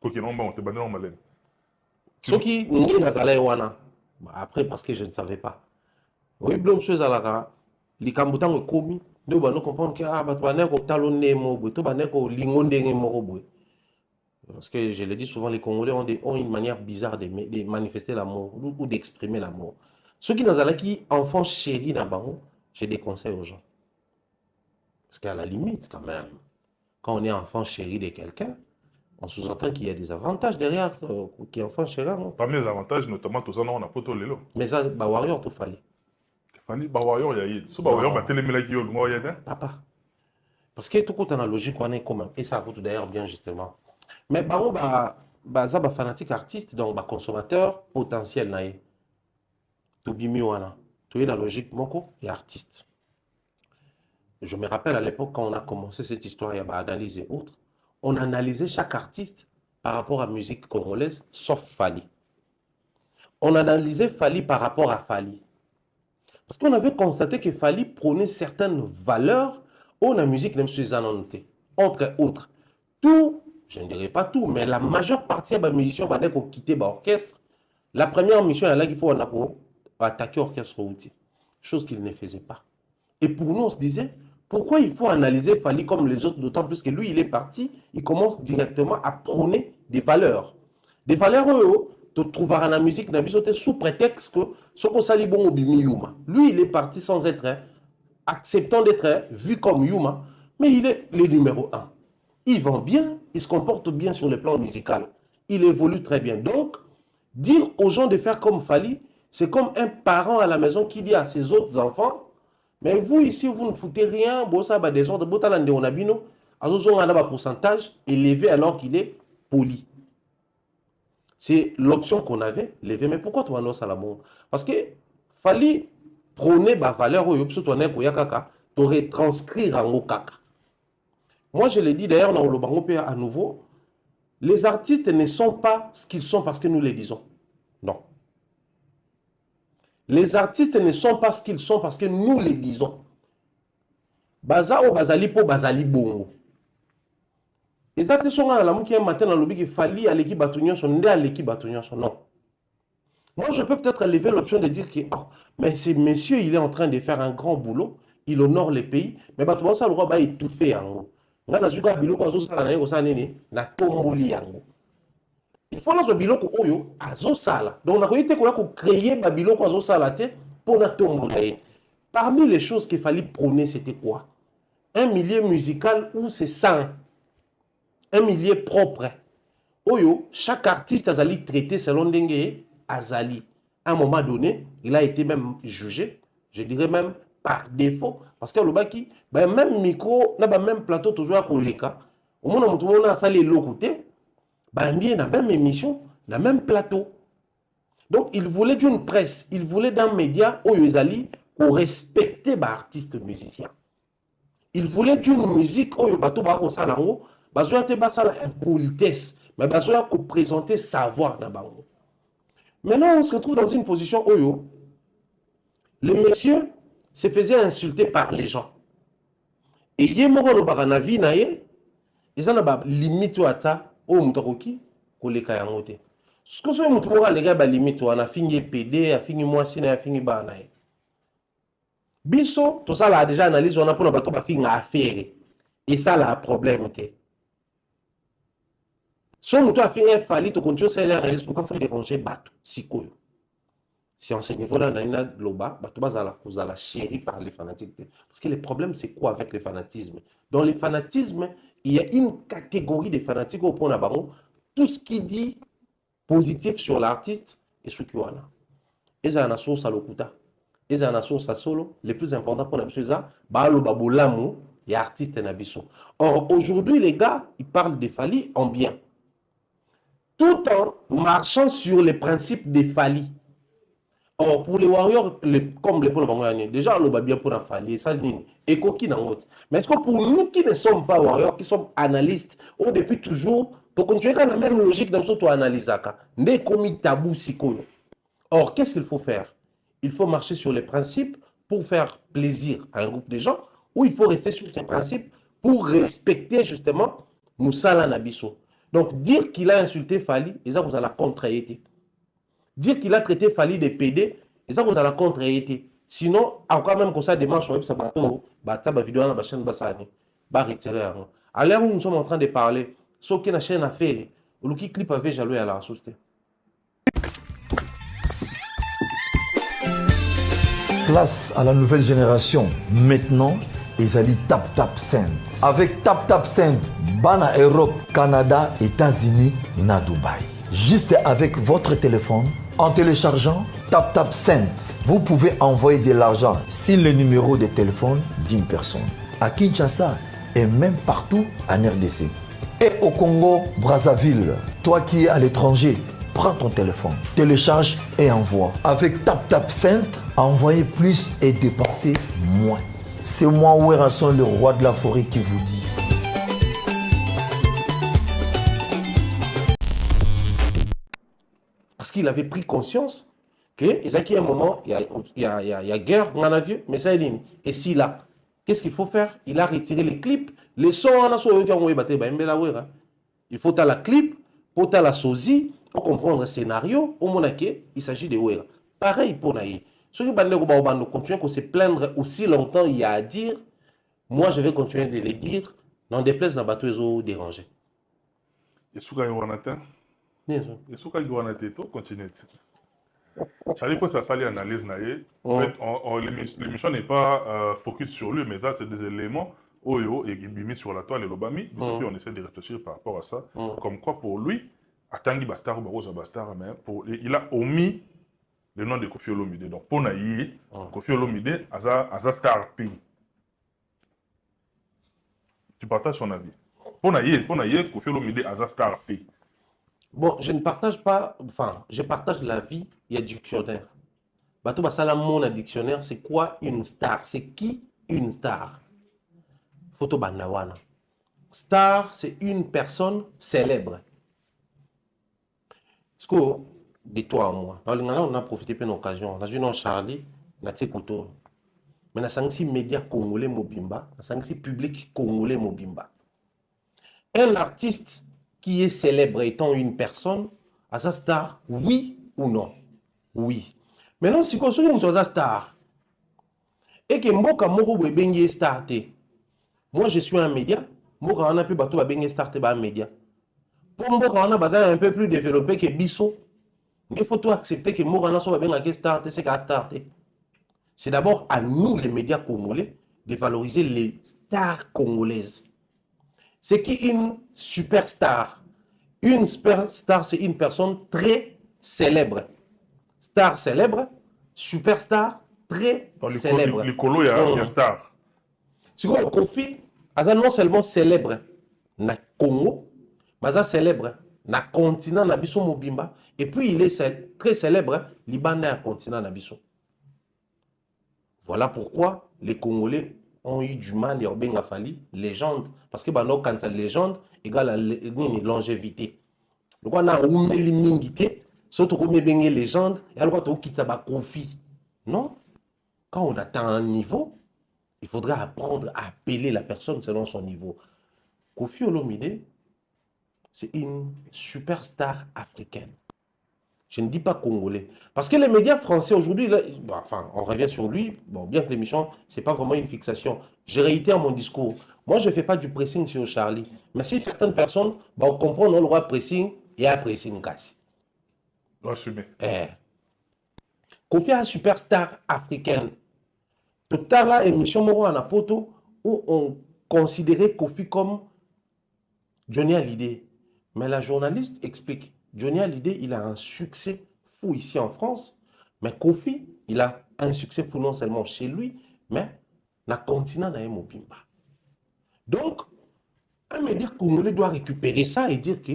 quoi qu'il en soit, on te banne en malade. Ceux qui n'ont pas wana. Après, parce que je ne savais pas. Oui, blom chose à la les Camboutan ont commis. Nous allons comprendre que ah, Batouaner au talon nemo, tout baner au lingonde moro. Parce que je le dis souvent, les Congolais ont une manière bizarre de manifester l'amour ou d'exprimer l'amour. Ceux qui n'ont qui enfants chéris dans Baron, j'ai des conseils aux gens. Parce qu'à la limite, quand même, quand on est enfant chéri de quelqu'un, on sous-entend qu'il y a des avantages derrière qui est enfant chéri. Parmi les avantages, notamment, tout ça, on a pas tout l'élo. Mais ça, Warrior, tout fallait. Fallait Warrior, il y a eu. Si Warrior, il y a eu. Papa. Parce que tout côté dans la logique, on est commun. Et ça coûte d'ailleurs bien, justement. Mais Baron, ça, fanatique artiste, donc consommateur potentiel. Tu es dans la logique, moko et artiste. Je me rappelle à l'époque, quand on a commencé cette histoire, il y a analyse et autres, on analysait chaque artiste par rapport à la musique congolaise, sauf Fali. On analysait Fali par rapport à Fali. Parce qu'on avait constaté que Fali prônait certaines valeurs où la musique n'aime pas noté. Entre autres, tout, je ne dirais pas tout, mais la majeure partie de la musiciens qui quitter l'orchestre, la première mission, elle a qu'il faut attaquer l'orchestre outil. Chose qu'il ne faisait pas. Et pour nous, on se disait, pourquoi il faut analyser Fali comme les autres, d'autant plus que lui, il est parti, il commence directement à prôner des valeurs. Des valeurs où tu trouveras dans la musique, sous prétexte que ce qu'on s'allie bon au Bimi Yuma. Lui, il est parti sans être, acceptant d'être vu comme Yuma, mais il est le numéro 1. Il vend bien, il se comporte bien sur le plan musical. Il évolue très bien. Donc, dire aux gens de faire comme Fali, c'est comme un parent à la maison qui dit à ses autres enfants, mais vous ici, vous ne foutez rien, bon ça va des ordres, bon talent de onabino, on a un pourcentage élevé alors qu'il est poli. C'est l'option qu'on avait, levé. Mais pourquoi tu annonces à l'amour? Parce que Fali prôner ma valeur au yopso tu aurais transcrire en okaka. Moi je l'ai dit d'ailleurs dans le bango à nouveau, les artistes ne sont pas ce qu'ils sont parce que nous les disons. Non. Les artistes ne sont pas ce qu'ils sont parce que nous les disons. Baza ou bazali po bazali bongo. Les artistes sont là qui un matin dans le lobby qui fallait à l'équipe Batunion son nez à l'équipe Batunion son non. Moi je peux peut-être lever l'option de dire que oh, mais c'est monsieur il est en train de faire un grand boulot, il honore les pays, mais Batouan ça le roi va étouffer en haut. Nga na suka biloko azo sala na yeko sa nini na tomboli yango. Il faut lancer biloko oyo azo sala. Donc on a koyite ko créer ba biloko azo sala te pour na tomboli. Parmi les choses qu'il fallait prôner c'était quoi? un milieu musical où c'est sain, un milieu propre. Oyo, chaque artiste azali traité selon Dengue Azali. À un moment donné, il a été même jugé, je dirais même par défaut, parce que le baki, même micro, même plateau toujours à Koleka. Au moment où on a salé l'autre côté, bien la même émission, la même plateau. Donc il voulait d'une presse, il voulait d'un média où Azali pour respecter l'artiste musicien. Il voulait d'une musique où bateau ba salango, bazoya te basala impolitesse, mais bazoya ko présenter savoir na bango. Maintenant, on se retrouve dans une position où le monsieur se faisait insulter par les gens. Et il y a un baranavi na ye, et ça n'a pas limite ou ata au mutakoki koleka yangote. Ce que soit mutumoka les gars ba limite ou ana fini PD, a fini moisi na fini ba na ye. Biso, tout ça là déjà analyse on a pour bato ba fini affaire. Et ça là problème té. Soit mutu a fini fali to continuer ça l'analyse pourquoi faut déranger bato sikoyo. Si on ce niveau-là, on a loba, bato la chérie par les fanatiques. Parce que le problème, c'est quoi avec le fanatisme? Dans le fanatisme, il y a une catégorie de fanatiques au point d'abord. Tout ce qui dit positif sur l'artiste est ce qu'il y a. Et ça, on a source à l'okuta. Et ça, on a source à solo. Le plus important pour nous, c'est ça. Balo babolamu, il y a artiste et nabiso. Or, aujourd'hui, les gars, ils parlent des Fali en bien. Tout en marchant sur les principes des Fali. Or, pour les warriors, comme les Polonais, déjà, on va bien pour la Fali, ça, et qui n'a pas. Mais est-ce que pour nous qui ne sommes pas warriors, qui sommes analystes, ou depuis toujours, pour continuer dans la même logique dans notre analyse, n'est commis tabou psycho. Or, qu'est-ce qu'il faut faire? Il faut marcher sur les principes pour faire plaisir à un groupe de gens, ou il faut rester sur ces principes pour respecter justement Moussala Nabiso. Donc, dire qu'il a insulté Fali, et ça, vous allez contre-été. Dire qu'il a traité Fali de PD, et ça, vous allez contre-été. Sinon, encore même que ça démarche, ça va la vidéo dans la chaîne Bassani, va retirer. À l'heure où nous sommes en train de parler, ce qui est la chaîne à faire, le qui clip avait jaloux à la société. Place à la nouvelle génération. Maintenant, Ezali Tap Tap Send. Avec Tap Tap Send, Bana Europe, Canada, États-Unis, na Dubaï. Juste avec votre téléphone, en téléchargeant Tap Tap Send, vous pouvez envoyer de l'argent sur le numéro de téléphone d'une personne. À Kinshasa et même partout en RDC. Et au Congo, Brazzaville, toi qui es à l'étranger, prends ton téléphone, télécharge et envoie. Avec Tap Tap Send, envoyez plus et dépensez moins. C'est moi, Werasson, le roi de la forêt, qui vous dit. Parce qu'il avait pris conscience que, il y a un moment, il y a guerre dans la vie, mais ça est ligne. Et si là, qu'est-ce qu'il faut faire? Il a retiré les clips, les sons, il faut la clip, pour la sosie, pour comprendre le scénario, au moment il s'agit de Wera. Pareil pour Naï. Ceux qui continuent à se plaindre aussi longtemps, il y a à dire, moi je vais continuer de les dire, dans des places dans bateau dérangés. Et ce que continue. J'allais pour ça, ça analyse. En fait, l'émission n'est pas focus sur lui, mais ça, c'est des éléments Oyo et mis sur la toile et l'Obami. Puis on essaie de réfléchir par rapport à ça. Comme quoi, pour lui, Atangi Bastar ou Barosa Bastar, il a omis le nom de Kofi Olomide. Donc, pour Naïe, Kofi Olomide, Aza Star P. Tu partages son avis. Pour Naïe, Kofi Olomide, Aza Star P. Bon, je ne partage pas, enfin, je partage l'avis, il y a dictionnaire. Bato Basala, mon dictionnaire, c'est quoi une star? C'est qui une star? Photo Bandawana. Star, c'est une personne célèbre. Est-ce que, de toi à moi, on a profité de l'occasion. On a vu Charlie, on a Tsekouto. Mais on a senti médias congolais Mobimba, on a senti public congolais Mobimba. Un artiste qui est célèbre étant une personne, à sa star, oui ou non? Oui. Maintenant, si on est une star, et que Mboka Moko Bengi est starté, moi je suis un média, Mboka on a pu bateau Bengi starté un média. Pour Mboka on a besoin un peu plus développé que Bisso. Il faut tout accepter que Mboka on a starté, c'est qu'à starter. C'est d'abord à nous, les médias congolais, dévaloriser les stars congolaises. C'est qu'une superstar. Une superstar, c'est une personne très célèbre. Star célèbre, superstar très célèbre. Les colos, il y a star. Si vous avez Kofi, il non seulement célèbre na Congo, mais il célèbre na continent Nabiso Mobimba. Et puis il est très célèbre Libanais à continent Nabiso. Voilà pourquoi les Congolais ont eu du mal, il a fallu légende. Parce que quand la légende égale à la longévité. Donc on a une longévité, surtout qu'on a une légende, et alors on quitte ça Kofi. Non. Quand on atteint un niveau, il faudra apprendre à appeler la personne selon son niveau. Kofi Olomide, c'est une superstar africaine. Je ne dis pas congolais. Parce que les médias français aujourd'hui, enfin, on revient sur lui, bon, bien que l'émission, ce n'est pas vraiment une fixation. Je réitère mon discours. Moi, je ne fais pas du pressing sur Charlie. Mais si certaines personnes vont comprendre le droit pressing, il y a pressing cassé. Assumé. Kofi est une superstar africaine. Tout à l'heure, l'émission Moro en Apoto, où on considérait Kofi comme Johnny Hallyday. Mais la journaliste explique. Johnny Hallyday, il a un succès fou ici en France, mais Kofi, il a un succès fou non seulement chez lui, mais dans le continent de Mobimba. Donc, un média congolais doit récupérer ça et dire que,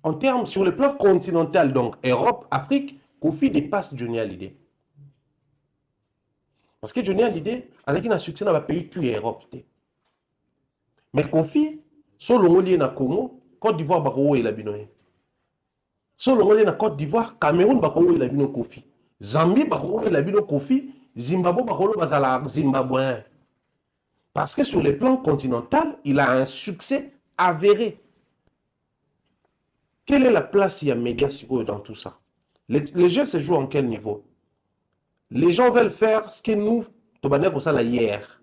en termes, sur le plan continental, donc Europe, Afrique, Kofi dépasse Johnny Hallyday. Parce que Johnny Hallyday, avec un succès dans le pays, puis l'Europe. Mais Kofi, solo lié na Congo, Côte d'Ivoire, Bako et la Binoé. Solo na Côte d'Ivoire, Cameroun bakolo la bino Kofi. Zambie bakolo la bino Kofi, Zimbabwe bakolo bazala Zimbabwe. Parce que sur le plan continental, il a un succès avéré. Quelle est la place il y a médias dans tout ça? Les jeux se jouent en quel niveau? Les gens veulent faire ce que nous, Tobanek ça là hier.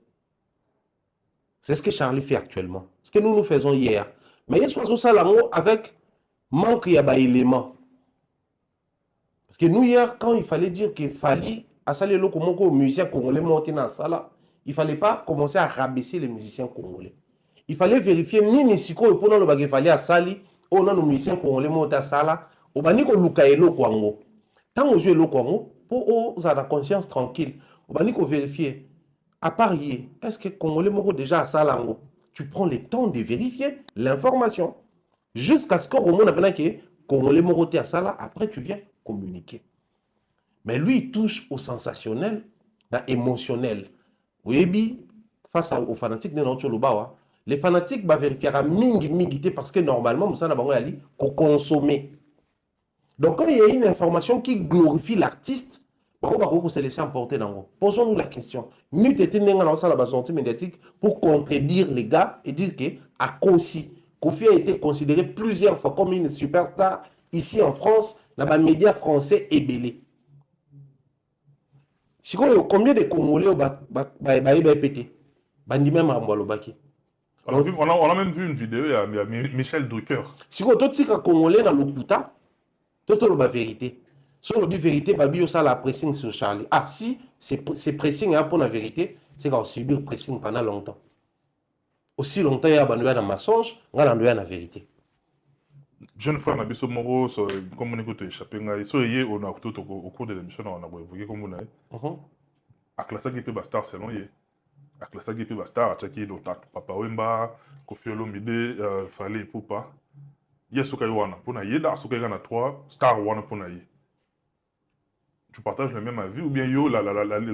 C'est ce que Charlie fait actuellement. Ce que nous faisons hier. Mais il y a ça là avec manque il y a élément. Parce que nous hier, quand il fallait dire qu'il fallait à saler le comment musiciens congolais monter dans ça là, il fallait pas commencer à rabaisser les musiciens congolais. Il fallait vérifier ni siko pour nous le fallait à sali, on a nos musiciens congolais monter à ça là, au bani ko lukaelo kwango. Tant on joue le kwango pour aux la conscience tranquille. Au bani ko vérifier à parier, est-ce que congolais moko déjà à ça là, tu prends le temps de vérifier l'information. Jusqu'à ce qu'on remonte à que Congolais moroté à ça là, après tu viens communiquer. Mais lui, il touche au sensationnel, à émotionnel. Oui, face aux fanatiques de notre Lubawa, les fanatiques vont vérifier à mingi parce que normalement, ça n'a pas aller qu'on consomme. Donc quand il y a une information qui glorifie l'artiste, on va se laisser emporter dans le. Posons-nous la question. Nous étions dans la sortie médiatique pour contredire les gars et dire que à Kofi a été considéré plusieurs fois comme une superstar ici en France, dans les médias français et belé. Si combien de Congolais ont pété, on a même vu une vidéo, il y a Michel Drucker. Si on a Congolais dans l'Okuta, tout la vérité. Sur la vérité, babi ça la pressing sur Charlie. Ah si, c'est pressing pour la vérité, c'est qu'on subit le pressing pendant longtemps. Aussi longtemps, il y a un mensonge, il y a la vérité. Jeune frère Nabiso Moro, comme on écoute échappé, on a au cours de l'émission, on a évoqué comme on a à classer qui peut bastar selon yé. À classer qui peut bastar, à checker d'autres Papa Wemba, Kofi Olomide, Fallait pour pas. Yes, ok, wana pour na yé, là, ce qu'il y en a 3 stars wana pour na yé. Tu partages le même avis ou bien yo la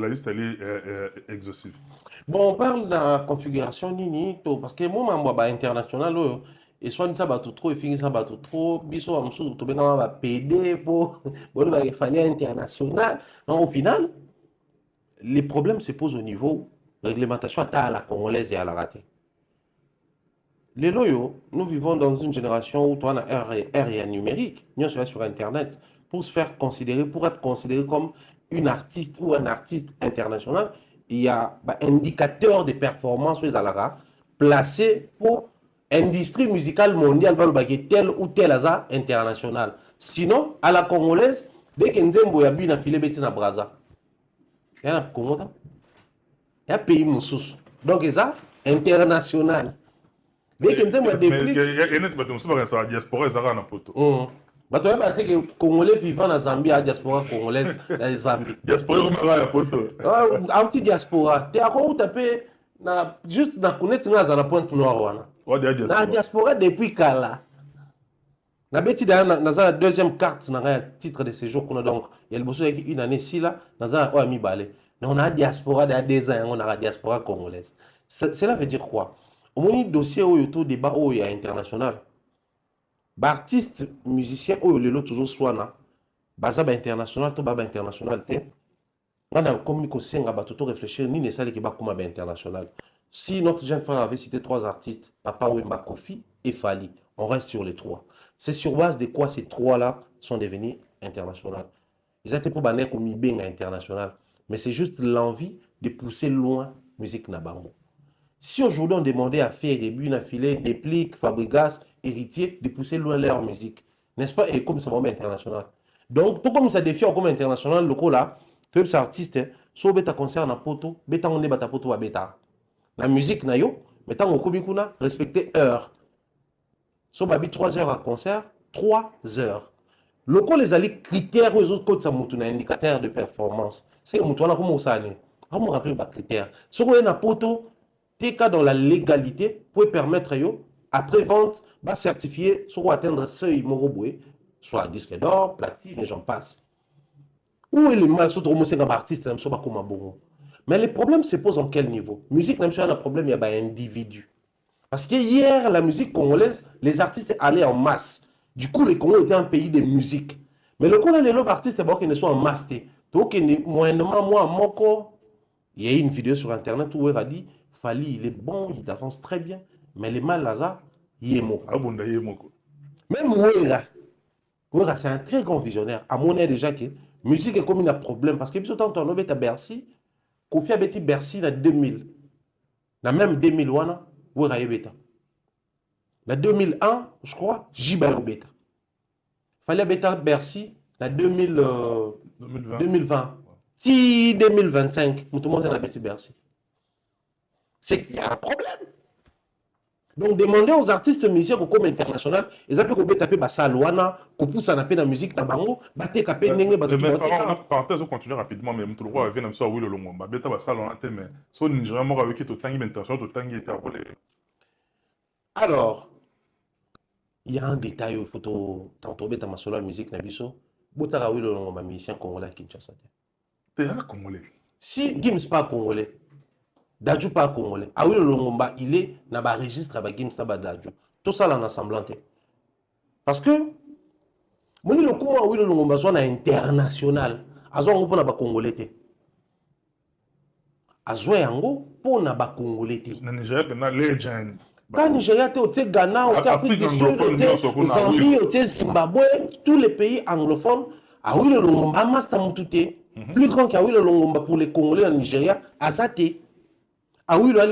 liste elle est exhaustive? Bon, on parle de la configuration nini parce que moi je suis international et soit ça va tout trop et finit ça va tout trop biso am sou to benga va PD pour il fallait international. Non, au final les problèmes se posent au niveau réglementation à la congolaise et à la ratée. Les loyaux, nous vivons dans une génération où toi on a ère numérique, nous sommes sur internet. Pour se faire considérer, pour être considéré comme une artiste ou un artiste international, il y a un indicateur de performance aux Alara placé pour l'industrie musicale mondiale, tel ou tel hasard international. Sinon, à la congolaise, dès que Nzembo y a bu, il a filé Bettina Braza. Il y a un Congo. Il y a pays moussous. Donc, ça, international. Dès que nous avons des il y a une diaspora, ça va poto. Tu vois, que Congolais vivant en Zambie, la diaspora congolaise, dans les Zambie. Diaspora, on va à poto. Un petit diaspora. Tu as quoi où tu peux juste connaître dans la pointe noire. La diaspora depuis Kala. Na beti dans la deuxième carte, dans le titre de séjour qu'on a donc, il y a le bosso avec une année ici là, dans un ami balé. Mais on a diaspora de des ans, on a la diaspora congolaise. Cela veut dire quoi? Au moins dossier où il y a débat où il y a international. Artiste, musicien où il y a toujours soit là, bazaba international, to baba international te. On a comme qu'on sait on réfléchir ni ne sait que ba comme international. Si notre jeune frère avait cité 3 artistes, Papa Wemba, Kofi et Fali, on reste sur les 3. C'est sur base de quoi ces 3-là sont devenus internationaux. Ils étaient pour banner comme Ibeng international. Mais c'est juste l'envie de pousser loin la musique Nabango. Si aujourd'hui on demandait à faire des buts, affilés, des pliques, Fabregas, héritiers, de pousser loin leur musique, n'est-ce pas? Et comme ça va international. Donc, tout comme ça défie comme international, le là, tu es artiste, soit bêta concert na poto, bêta on est bata poto à bêta. La musique na yo, mais tant qu'on kuna respecter heure. So babi 3 heures à concert, 3 heures. Le coup les alliés critères aux autres codes ça monte un indicateur de performance. C'est comme toi là comment ça n'est. Comment rappeler pas critères. Ce qu'on est na poto, t'es cas dans la légalité pour permettre yo après vente va certifier soit atteindre seuil moroboué, soit disque d'or, platine et j'en passe. Où est le mal surtout comme c'est un artiste même soit comme un bon. Mais le problème se pose en quel niveau? Musique même si un problème il y a un individu. Parce que hier, la musique congolaise, les artistes allaient en masse. Du coup, le Congo était un pays de musique. Mais le Congo, les artistes, ils ne sont en masse. Donc, moyennement, moi, Moko, il y a une vidéo sur Internet où il a dit, Fali, il est bon, il avance très bien. Mais le mal, là, il est Moko. Même Ouera, c'est un très grand visionnaire. À mon avis, déjà, que la musique est comme un problème. Parce que, puis, autant on a Bercy, Kofi a bêti Bercy en 2000. Dans même 2000, Ouera est bêta. En 2001, je crois, Jiba est bêta. Fallait bêta Bercy en 2020. Si 2025, tout le monde a bêti Bercy. C'est qu'il y a un problème. Donc, demandez aux artistes musiciens comme international, ils appellent qu'on peut taper Basalouana, qu'on pousse à la musique Nabango, batte capé n'engé batte. Parenthèse, on continue rapidement, mais tout le monde vient sur oui le long. Beta Basalouana, mais son Nigeria mort avec tout tangi international, tout tangi était appelé. Alors, il y a un détail où il faut tantôt beta masolo la musique Nabiso, botara oui le long musicien congolais Kinshasa. T'es un Congolais. Si Gims pas congolais. Dadju pas congolais. Ah oui, le Longomba, il est dans le registre avec Gims Naba Dadju. Tout ça, là, en assemblant. Parce que, moi, le comment oui, le Longomba, soit international. Azo yango pour na ba congolais. Azo yango pour na ba congolais. Na Nigeria, na legend. Quand Nigeria, tu es Ghana, tu es Afrique du Sud, tu es Zambie, tu es Zimbabwe, tous les pays anglophones. Ah oui, le Longomba, Masta Moutouté. Plus grand qu'à oui, le Longomba pour les Congolais en Nigeria, Azate. Ah oui, il y a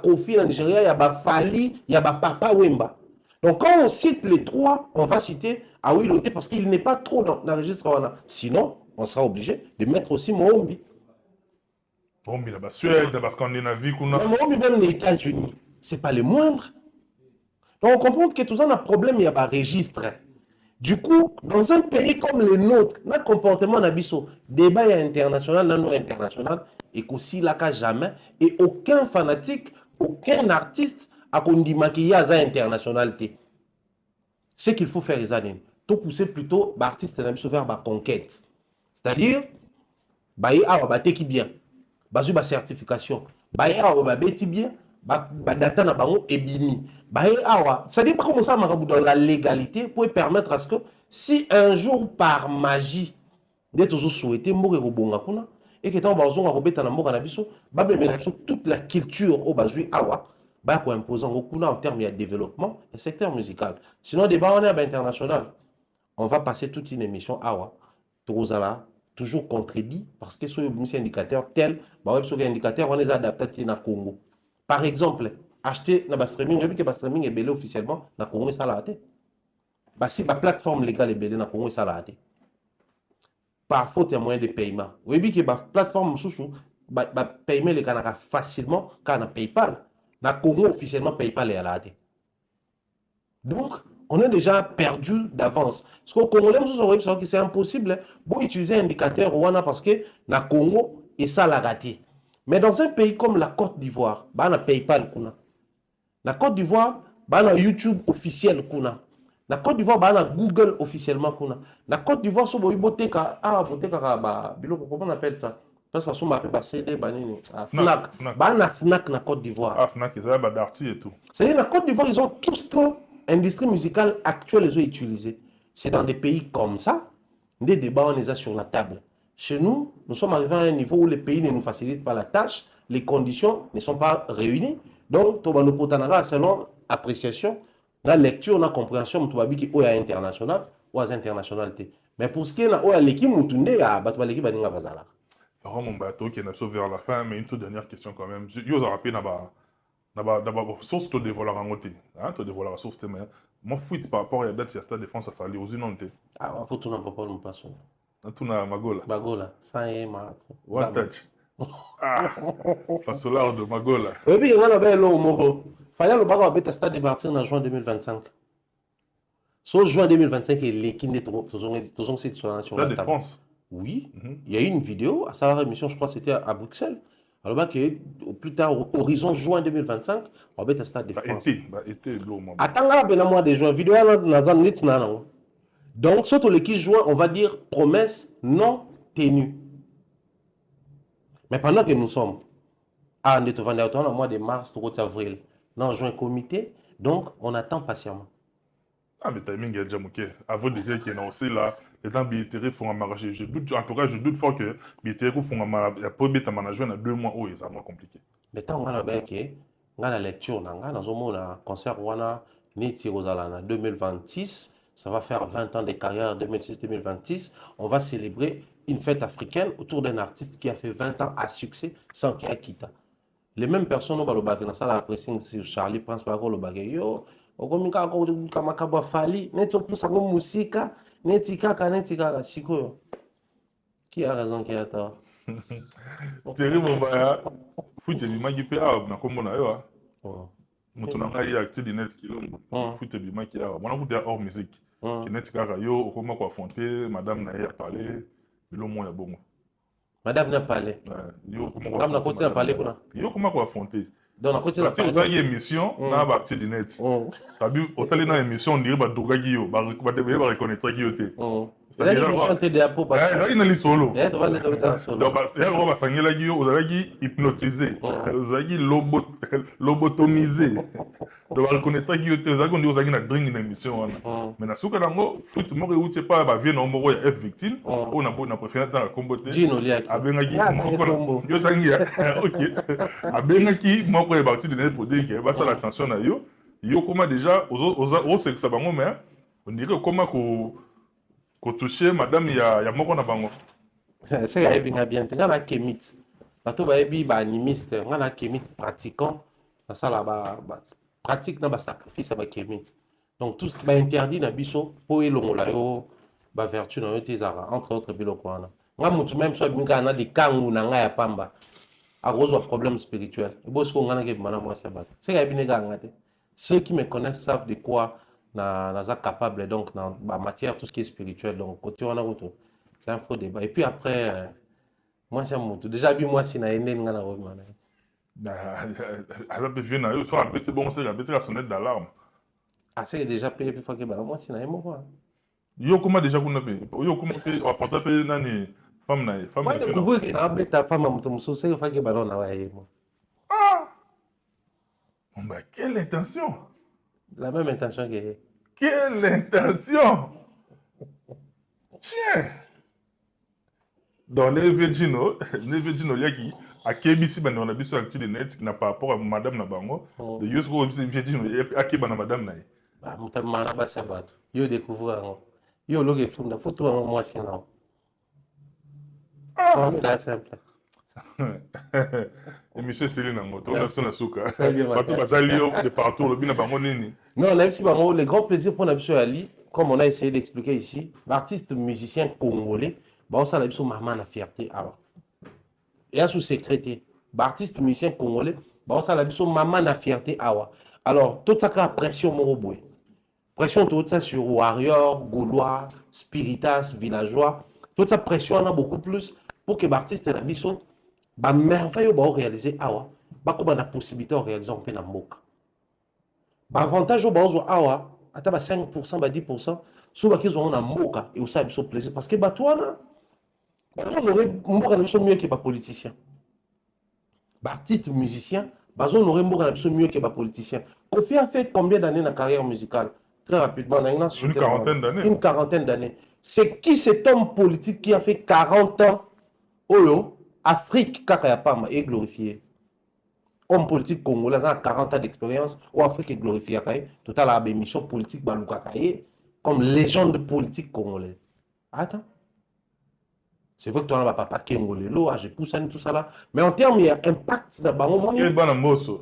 Kofi en Nigeria, il y a Fali, il y a Papa Wemba. Donc quand on cite les 3, on va citer Ah oui, l'autre parce qu'il n'est pas trop dans le registre. Sinon, on sera obligé de mettre aussi Mohombi. Mohombi, la Suède, parce qu'on est dans la vie qu'on a. Mohombi, même les États-Unis, ce n'est pas le moindre. Donc on comprend que tout ça, on a un problème, il y a un registre. Du coup, dans un pays comme le nôtre, notre comportement d'abisso, débat international, non international, et qu'aussi là qu'à jamais, et aucun fanatique, aucun artiste a connu maquiller à la internationalité. Ce qu'il faut faire, les années, tout pousser plutôt l'artiste d'abisso vers la conquête. C'est-à-dire, bailler à qui bien, baser la certification, bailler à bien, data na bango ebimi. C'est-à-dire pas comment ça marabout dans la légalité pour permettre à ce que si un jour par magie d'être toujours souhaité mourir au bon kuna et que tant bazon a robeta na mort na biso ba bemela toute la culture au bazui awa ba ko imposant au kuna en termes de développement et secteur musical. Sinon débat on est international. On va passer toute une émission awa tozala toujours contredit parce que sur un indicateur tel ba web sur indicateur on les adapté na Congo. Par exemple, acheter na streaming, je dis que le streaming est belé officiellement na Congo et ça l'a été. Si la plateforme légale est belé na Congo et ça l'a été. Par faute de moyen de paiement. Oui, que la plateforme sous paiement les Canada facilement quand on a PayPal. Na Congo officiellement PayPal est à la. Donc, on est déjà perdu d'avance. Parce qu'au Congolais, c'est impossible. Bon, utiliser un indicateur Rwanda parce que na Congo et ça l'a raté. Mais dans un pays comme la Côte d'Ivoire, on a PayPal. La Côte d'Ivoire, on a YouTube officiel. La Côte d'Ivoire, on a Google officiellement. La Côte d'Ivoire, comment on appelle ça? Parce que on a CD, Fnac. Fnac na Côte d'Ivoire. Fnac, ils ont d'arty et tout. C'est-à-dire, la Côte d'Ivoire, ils ont tout ce que l'industrie musicale actuelle les a utilisé. C'est dans des pays comme ça, des débats, on les a sur la table. Chez nous, nous sommes arrivés à un niveau où les pays ne nous facilitent pas la tâche, les conditions ne sont pas réunies. Donc, selon appréciation, la lecture, la compréhension, tu vas dire qu'il y a international ou à internationalité. Mais pour ce qui est de l'équipe, il y a l'équipe qui est bazar. Mon bateau qui est vers la fin, mais une toute dernière question quand même. Je vous rappelle, d'abord, source de dévoiler en côté. Tu dévoiler la source, mais moi, fuite par rapport à la date, il y a Stade de France à faire aux inontés. Ah, il faut tout n'importe quoi, mon passage. Tout na Magola. Magola, ça y est, ma. One touch. Ah, Fasolard de Magola. Et puis, il y a un long mot. Fallait le bagarre avec Stade de partir en juin 2025. Sauf juin 2025, il est qui n'est toujours site sur la Stade de France. Oui, il y a eu une vidéo, à sa émission, je crois que c'était à Bruxelles. Alors, que plus tard, horizon juin 2025, on va être à Stade de France. Été l'eau, maman. Attends, là, ben, mois de juin, vidéo, là, donc, surtout le qui juin, on va dire promesse non tenue. Mais pendant que nous sommes à le mois de mars, au avril, non, juin comité, donc on attend patiemment. Ah, mais timing est déjà moqué. Avant de dire qu'il y a aussi là, les temps billetteries font un marché. Je doute, en tout cas, je doute fort que billetteries font un marché. Pour bêta management, à 2 mois, oh, c'est vraiment compliqué. Mais tant qu'on a la lecture, on a un concert, on a Niti Rosalana 2026. Ça va faire 20 ans de carrière, 2006-2026. On va célébrer une fête africaine autour d'un artiste qui a fait 20 ans à succès sans qu'il ait quitté. Les mêmes personnes, on va le baguer dans ça, la pressing sur Charlie Prince, par le baguer. Yo, on va dire que Fali, neti pour sa musique, neti kaka, siko. Qui a raison, qui a tort? Thierry Mombaya, foot et bima qui peut avoir, na comme on a eu. Mutu na ngai acte di net kilombo. Foot et bima qui a. Moi, on a hors musique. Qui net kaka yo, au comment quoi affronter, madame n'a pas parlé, mais le moins ya bon. Madame n'a parlé. Madame n'a continué à parler pour là. Yo comment quoi affronter? Donc on continue à parler. Vous avez une émission, na ba acte di net. T'as vu, au salé dans émission, on dirait ba dogagi yo, ba reconnaître qui yo té. C'est l'émission TDA pour pas. Il y a solo. Tu vas le mettre solo. Donc c'est là on va s'engager là vous avez hypnotisé, vous avez lobotomisé. Donc reconnaître qui yo té, vous avez vous avez na bring une émission. Mais na suka nango foot mo que uti pas ba vie na mo ya F victime, on a préféré dans la comboté. Gino liaki. Abengaki mo yo sangi. OK. Abengaki mo ko e parti de net pour dire que ba ça l'attention na yo. Yo comment déjà aux c'est que ça bango mais on dirait comment ko toucher madame ya moko na bango. C'est que bien bien ngana kemit. Bato ba ebi ba animiste, ngana kemit pratiquant. Ça là ba pratique na ba sacrifice ba kemit. Donc tout ce qui va interdit na biso po elongola yo ba vertu na yo tezara entre autres biloko wana. Nga mutu même so ngana de kangu na nga ya pamba. A gros problème spirituel. Et bosko ngana ke mana moi ça ba. C'est que bien ngate. Ceux qui me connaissent savent de quoi na capable donc dans la matière tout ce qui est spirituel donc côté on a retour c'est un faux débat et puis après moi c'est mon tout déjà moi si na ene ngana ro mana alors bien na yo soit un petit bon c'est la petite sonnette d'alarme c'est déjà payé plus fois que moi si na emo quoi yo comment déjà qu'on a payé yo comment fait on va payer nani femme moi de couvrir que na beta femme mon so c'est fois que ba na wa yemo bon bah quelle intention. La même intention que... Quelle intention! Tiens! Dans les Virgino, qui a Kébisi, on a vu sur l'actu de net qui n'a pas rapport à madame Nabango. De Yosko, Virgino, à Kéba madame Naï. Ah, mon tabac, pas ça, bat. Yo découvre, yo loge fou, la photo en moi, c'est non. Ah, c'est simple. Et monsieur Céline Angoto, on a son asuka. De partout, le bin bango nini. Non, on a aussi le grand plaisir pour Nabisho Ali, comme on a essayé d'expliquer ici, l'artiste musicien congolais, bah on s'en a besoin maman la fierté alors. et à sous secrétaire artiste musicien congolais bah ça la biso maman na fierté awa alors toute ça pression mon boy pression tout ça sur warrior gaulois spiritas villageois toute sa pression en a beaucoup plus pour que l'artiste na biso ba merveille ba réaliser awa ba ko ba na possibilité de réaliser en na mboka ba avantage au ba awa ata ba 5% ba 10% so ba kizo na mboka et ça biso plaisir parce que ba toi na on aurait mieux que pas politicien. Artiste musicien, on aurait mieux que pas politicien. Kofi a fait combien d'années dans la carrière musicale? Très rapidement, une quarantaine d'années. Une quarantaine d'années. C'est qui cet homme politique qui a fait 40 ans au Afrique, Kakayapama, est glorifié? Homme politique congolais, a 40 ans d'expérience, ou Afrique est glorifié. Total, la émission politique, comme légende politique congolaise. Attends. C'est vrai que tu as papa Kengolelo, j'ai poussé tout ça là. Mais en termes, il y a impact dans le monde. Quel bon amour.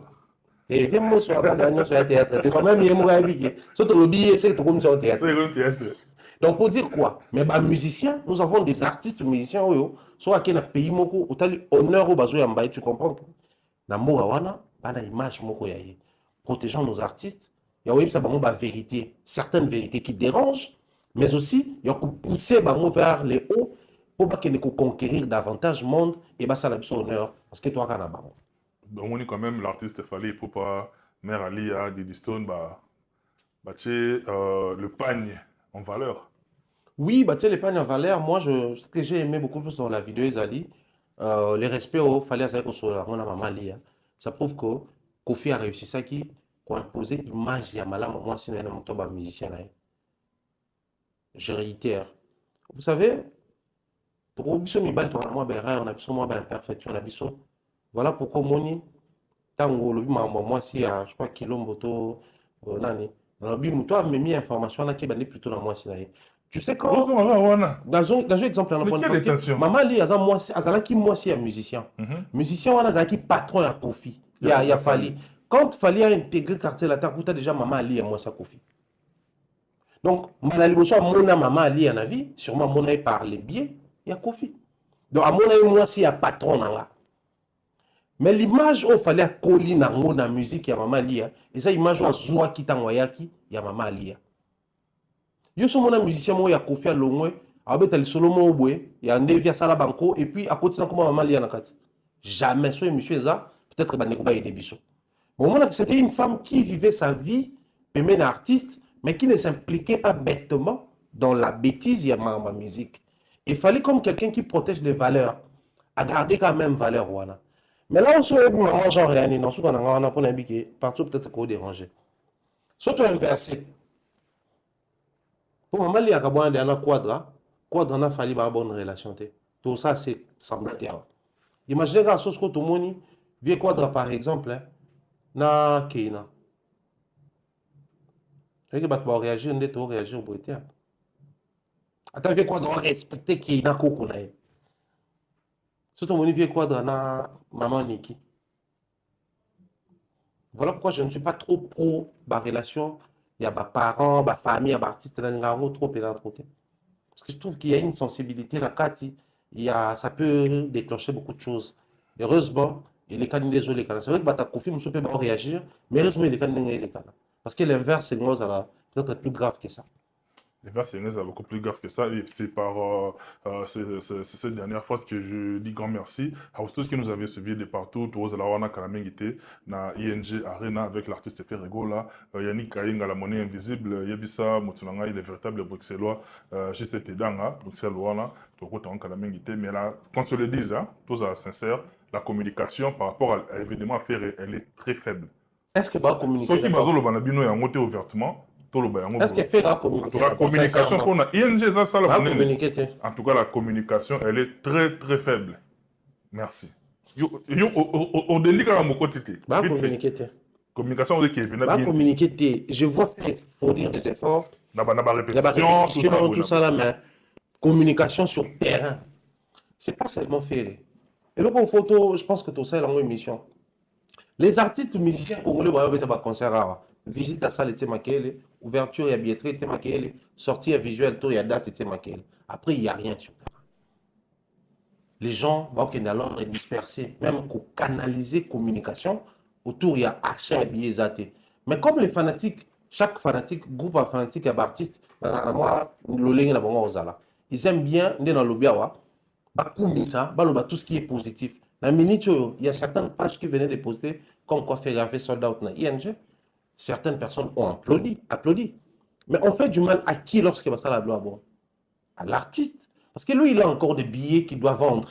Et quel mot sur la dernière sur le théâtre. C'est quand même il y a un billet. Surtout le billet, c'est comme ça au théâtre. Donc pour dire quoi? Mais bah musiciens, nous avons des artistes musiciens, soit qui dans le pays moko, ou t'as l'honneur au bazo yambaye, tu comprends? Dans le wana, bah la image moko yaye. Protégeons nos artistes. Il y a aussi ça bah vérité, certaines vérités qui dérangent, mais aussi il y a pousser bah vers les hauts. Pour pas qu'il conquérir davantage le monde, et bah ça a besoin d'honneur, parce que toi, quand donc on est quand même l'artiste fallait pour pas Mère Alia, Diddy Stone, le pagne en valeur. Oui, bah tu sais, les pagnes en valeur, moi, ce que j'ai aimé beaucoup plus dans la vidéo, Ezali, les respects au fallait à sur la maman Lia. Ça prouve que Kofi a réussi ça qui a imposé l'image de Malama, moi, c'est un musicien. Je réitère. Vous savez, voilà pourquoi moni tango lobi moi si je sais pas kilomboto nani lobi muto a mis information là qui bandi plutôt dans moi si tu sais quand dans un exemple maman li aza moi azala qui moi si un musicien musicien wana azala qui patron à Kofi il y a Fali quand Fali a intégré quartier la terre déjà maman li moi ça Kofi. Donc malali boso mona maman li en avis sûrement mona par les biais il y a Kofi. Donc, à mon avis, moi, c'est un patron là. Mais l'image où il fallait coller dans la musique, il y a maman Lia. Et ça, l'image où il y a qui il y a maman Lia. Je suis un musicien, il y a Kofi à Lomwe, il y a Solomon, il y a Nevia Salabanko, et puis à côté de maman Lia. Jamais, soit monsieur ça, peut-être qu'il y a des bisous. Bon, c'était une femme qui vivait sa vie, même un artiste, mais qui ne s'impliquait pas bêtement dans la bêtise, il y a ma musique. Il fallait comme quelqu'un qui protège les valeurs, à garder quand même valeur. Voilà. Mais là, on se voit, genre, rien, non, ce qu'on a pour n'habiter, partout peut-être qu'on déranger. Surtout inversé. Pour moi, il y a un quadra, il fallait avoir une bonne relation. Tout ça, c'est semblable. Imaginez la chose que tout le monde, vieux quadra par exemple, na Kenya. Tu veux que tu réagir, tu vas réagir au Britannique. Attends, vieux quadra, respecter qui est na Koko. Surtout mon vieux quadra na maman Niki. Voilà pourquoi je ne suis pas trop pro la relation. Il y a des parents, des familles, des artistes, trop pédagogiques. Parce que je trouve qu'il y a une sensibilité là, ça peut déclencher beaucoup de choses. Heureusement, il est candidat désolé. C'est vrai que tu as confié, je ne peux pas réagir, mais heureusement, il est candidat. Parce que l'inverse, c'est peut-être plus grave que ça. L'inverse, c'est beaucoup plus grave que ça. Et c'est par cette dernière fois que je dis grand merci à tous qui nous avaient suivis de partout. Tous la wana kalamengité na ING Arena avec l'artiste Ferrego là. Yannick Kainga, la monnaie invisible. Yebisa Motunanga, il est véritable bruxellois. J'étais dans Bruxelles wana. Tout en kalamengité. Mais là, qu'on se le dise, tous à sincère, la communication par rapport à l'événement faire, elle est très faible. Est-ce que va communiquer? Sauf qui bazolo banabino est monté ouvertement. Est-ce qu'elle fait la communication? La communication qu'on a, ING, ça la communiquer. En tout cas, la communication, elle est très très faible. Merci. On délit quand même au quotidien. Va communiquer. Communication, on dit qu'il va communiquer. Je vois qu'il faut dire des efforts. La répétition, tout ça là, mais communication sur terrain. C'est pas seulement faire. Et donc, en photo, je pense que tout ça est dans une émission. Les artistes musiciens congolais vont avoir un concert. Visite la salle était maquillée, ouverture et billetterie était maquillée, sortie visuelle, tout et date était maquillée. Après, il n'y a rien sur terrain. les gens vont alors disperser, même pour canaliser communication autour, il y a achat et billets zaté. Mais comme les fanatiques, chaque fanatique, groupe à fanatique et artiste, ils aiment bien, dans le biawa, tout ce qui est positif. Dans minute, il y a certaines pages qui venaient de poster, comme quoi faire sold out dans ING. Certaines personnes ont applaudi. Mais on fait du mal à qui lorsque ça la gloire? À l'artiste. Parce que lui, il a encore des billets qu'il doit vendre.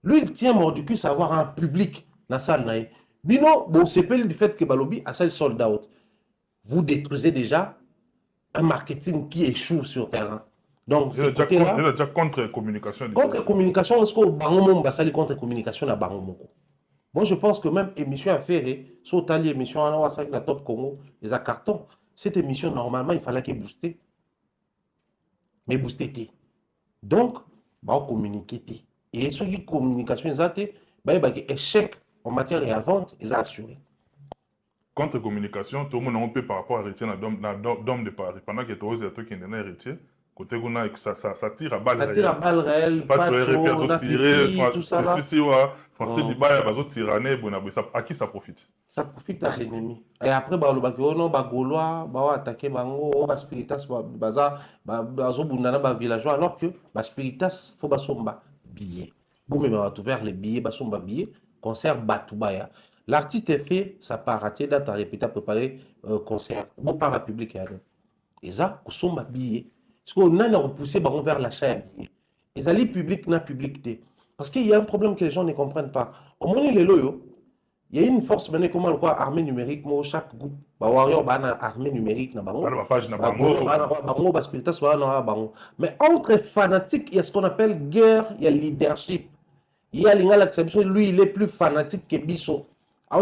Lui, il tient mort du cul savoir un public dans la salle. Bino, bon, c'est pas du fait que Balobi a ça sold out. Vous détruisez déjà un marketing qui échoue sur terrain. Donc, il est déjà contre-communication. Contre-communication, est-ce que Bangomo va contre-communication à Bangomoko? Moi, je pense que même émission à faire, sur tali émission à la Top Congo, les a carton. Cette émission, normalement, il fallait qu'elle booste. Mais booster. Donc, on communiquer. Et sur les communications, ils ont échec en matière de vente, ils ont assuré. Contre-communication, tout le monde peut par rapport à héritier dans Dôme de Paris. Pendant que tu as qui est un héritier, côté ça tire à balles réelles. Ça tire à balles réelles, pas de tout ça. Français Dubaï, à qui ça profite? Ça profite à l'ennemi. Et après, les Gaulois vont attaquer les Spiritas, les villageois, alors que les Spiritas, il faut que billets. Vous même ouvert les billets, billets, concert Batubaya. L'artiste est fait, ça part raté, date à répéter, à préparer concert. Bon, par la public. Et ça, ils ont billets. Parce qu'on a repoussé vers l'achat de billets. Et ça, les publics n'a publicité. Parce qu'il y a un problème que les gens ne comprennent pas. Au moins, les loyaux, il y a une force menée comme quoi armée numérique, moi, chaque groupe, warrior, armée numérique, mais entre fanatiques, il y a ce qu'on appelle guerre, il y a leadership. Il y a l'exception, lui, il est plus fanatique que Bisso. Il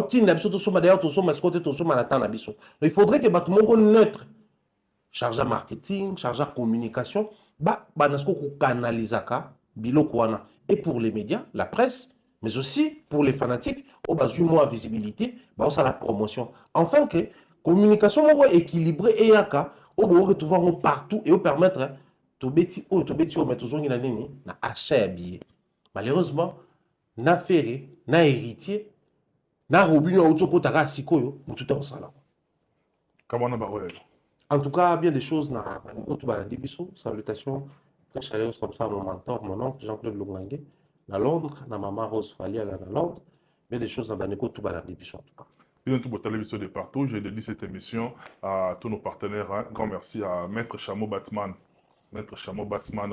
faudrait que tout le monde soit neutre. Charge à marketing, charge à communication, et pour les médias, la presse, mais aussi pour les fanatiques, au bas du moins visibilité, ça la promotion. Enfin que communication équilibrée et yaka, au bas retrouver partout et au permettre to beti na achat billet. Malheureusement, na ferré, na héritier, na robino autoko taka sikoyo, tout en sala. En tout cas, bien des choses na salutations très chaleureuses comme ça, mon mentor, mon oncle Jean-Claude Longangue, à Londres, na maman Rose Fali à Londres, bien des choses na Baneko tout en tout cas. Bien tout télévision de partout, j'ai dédié cette émission à tous nos partenaires. Un grand merci à Maître Chamo Batman. Maître Chamo Batman,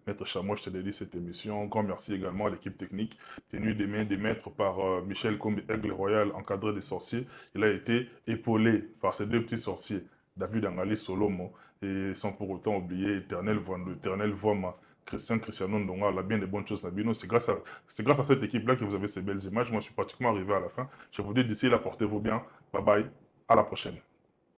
Maître Chamo, je te dédie cette émission. Un grand merci également à l'équipe technique, tenue des mains des maîtres par Michel Combe Aigle Royal, encadré des sorciers. Il a été épaulé par ces deux petits sorciers, David Angali Solomo, et sans pour autant oublier Éternel Voando, Éternel Voma, Cristiano Ndonga, la bien des bonnes choses. C'est grâce à cette équipe-là que vous avez ces belles images. Moi, je suis pratiquement arrivé à la fin. Je vous dis d'ici là, portez-vous bien. Bye bye. À la prochaine.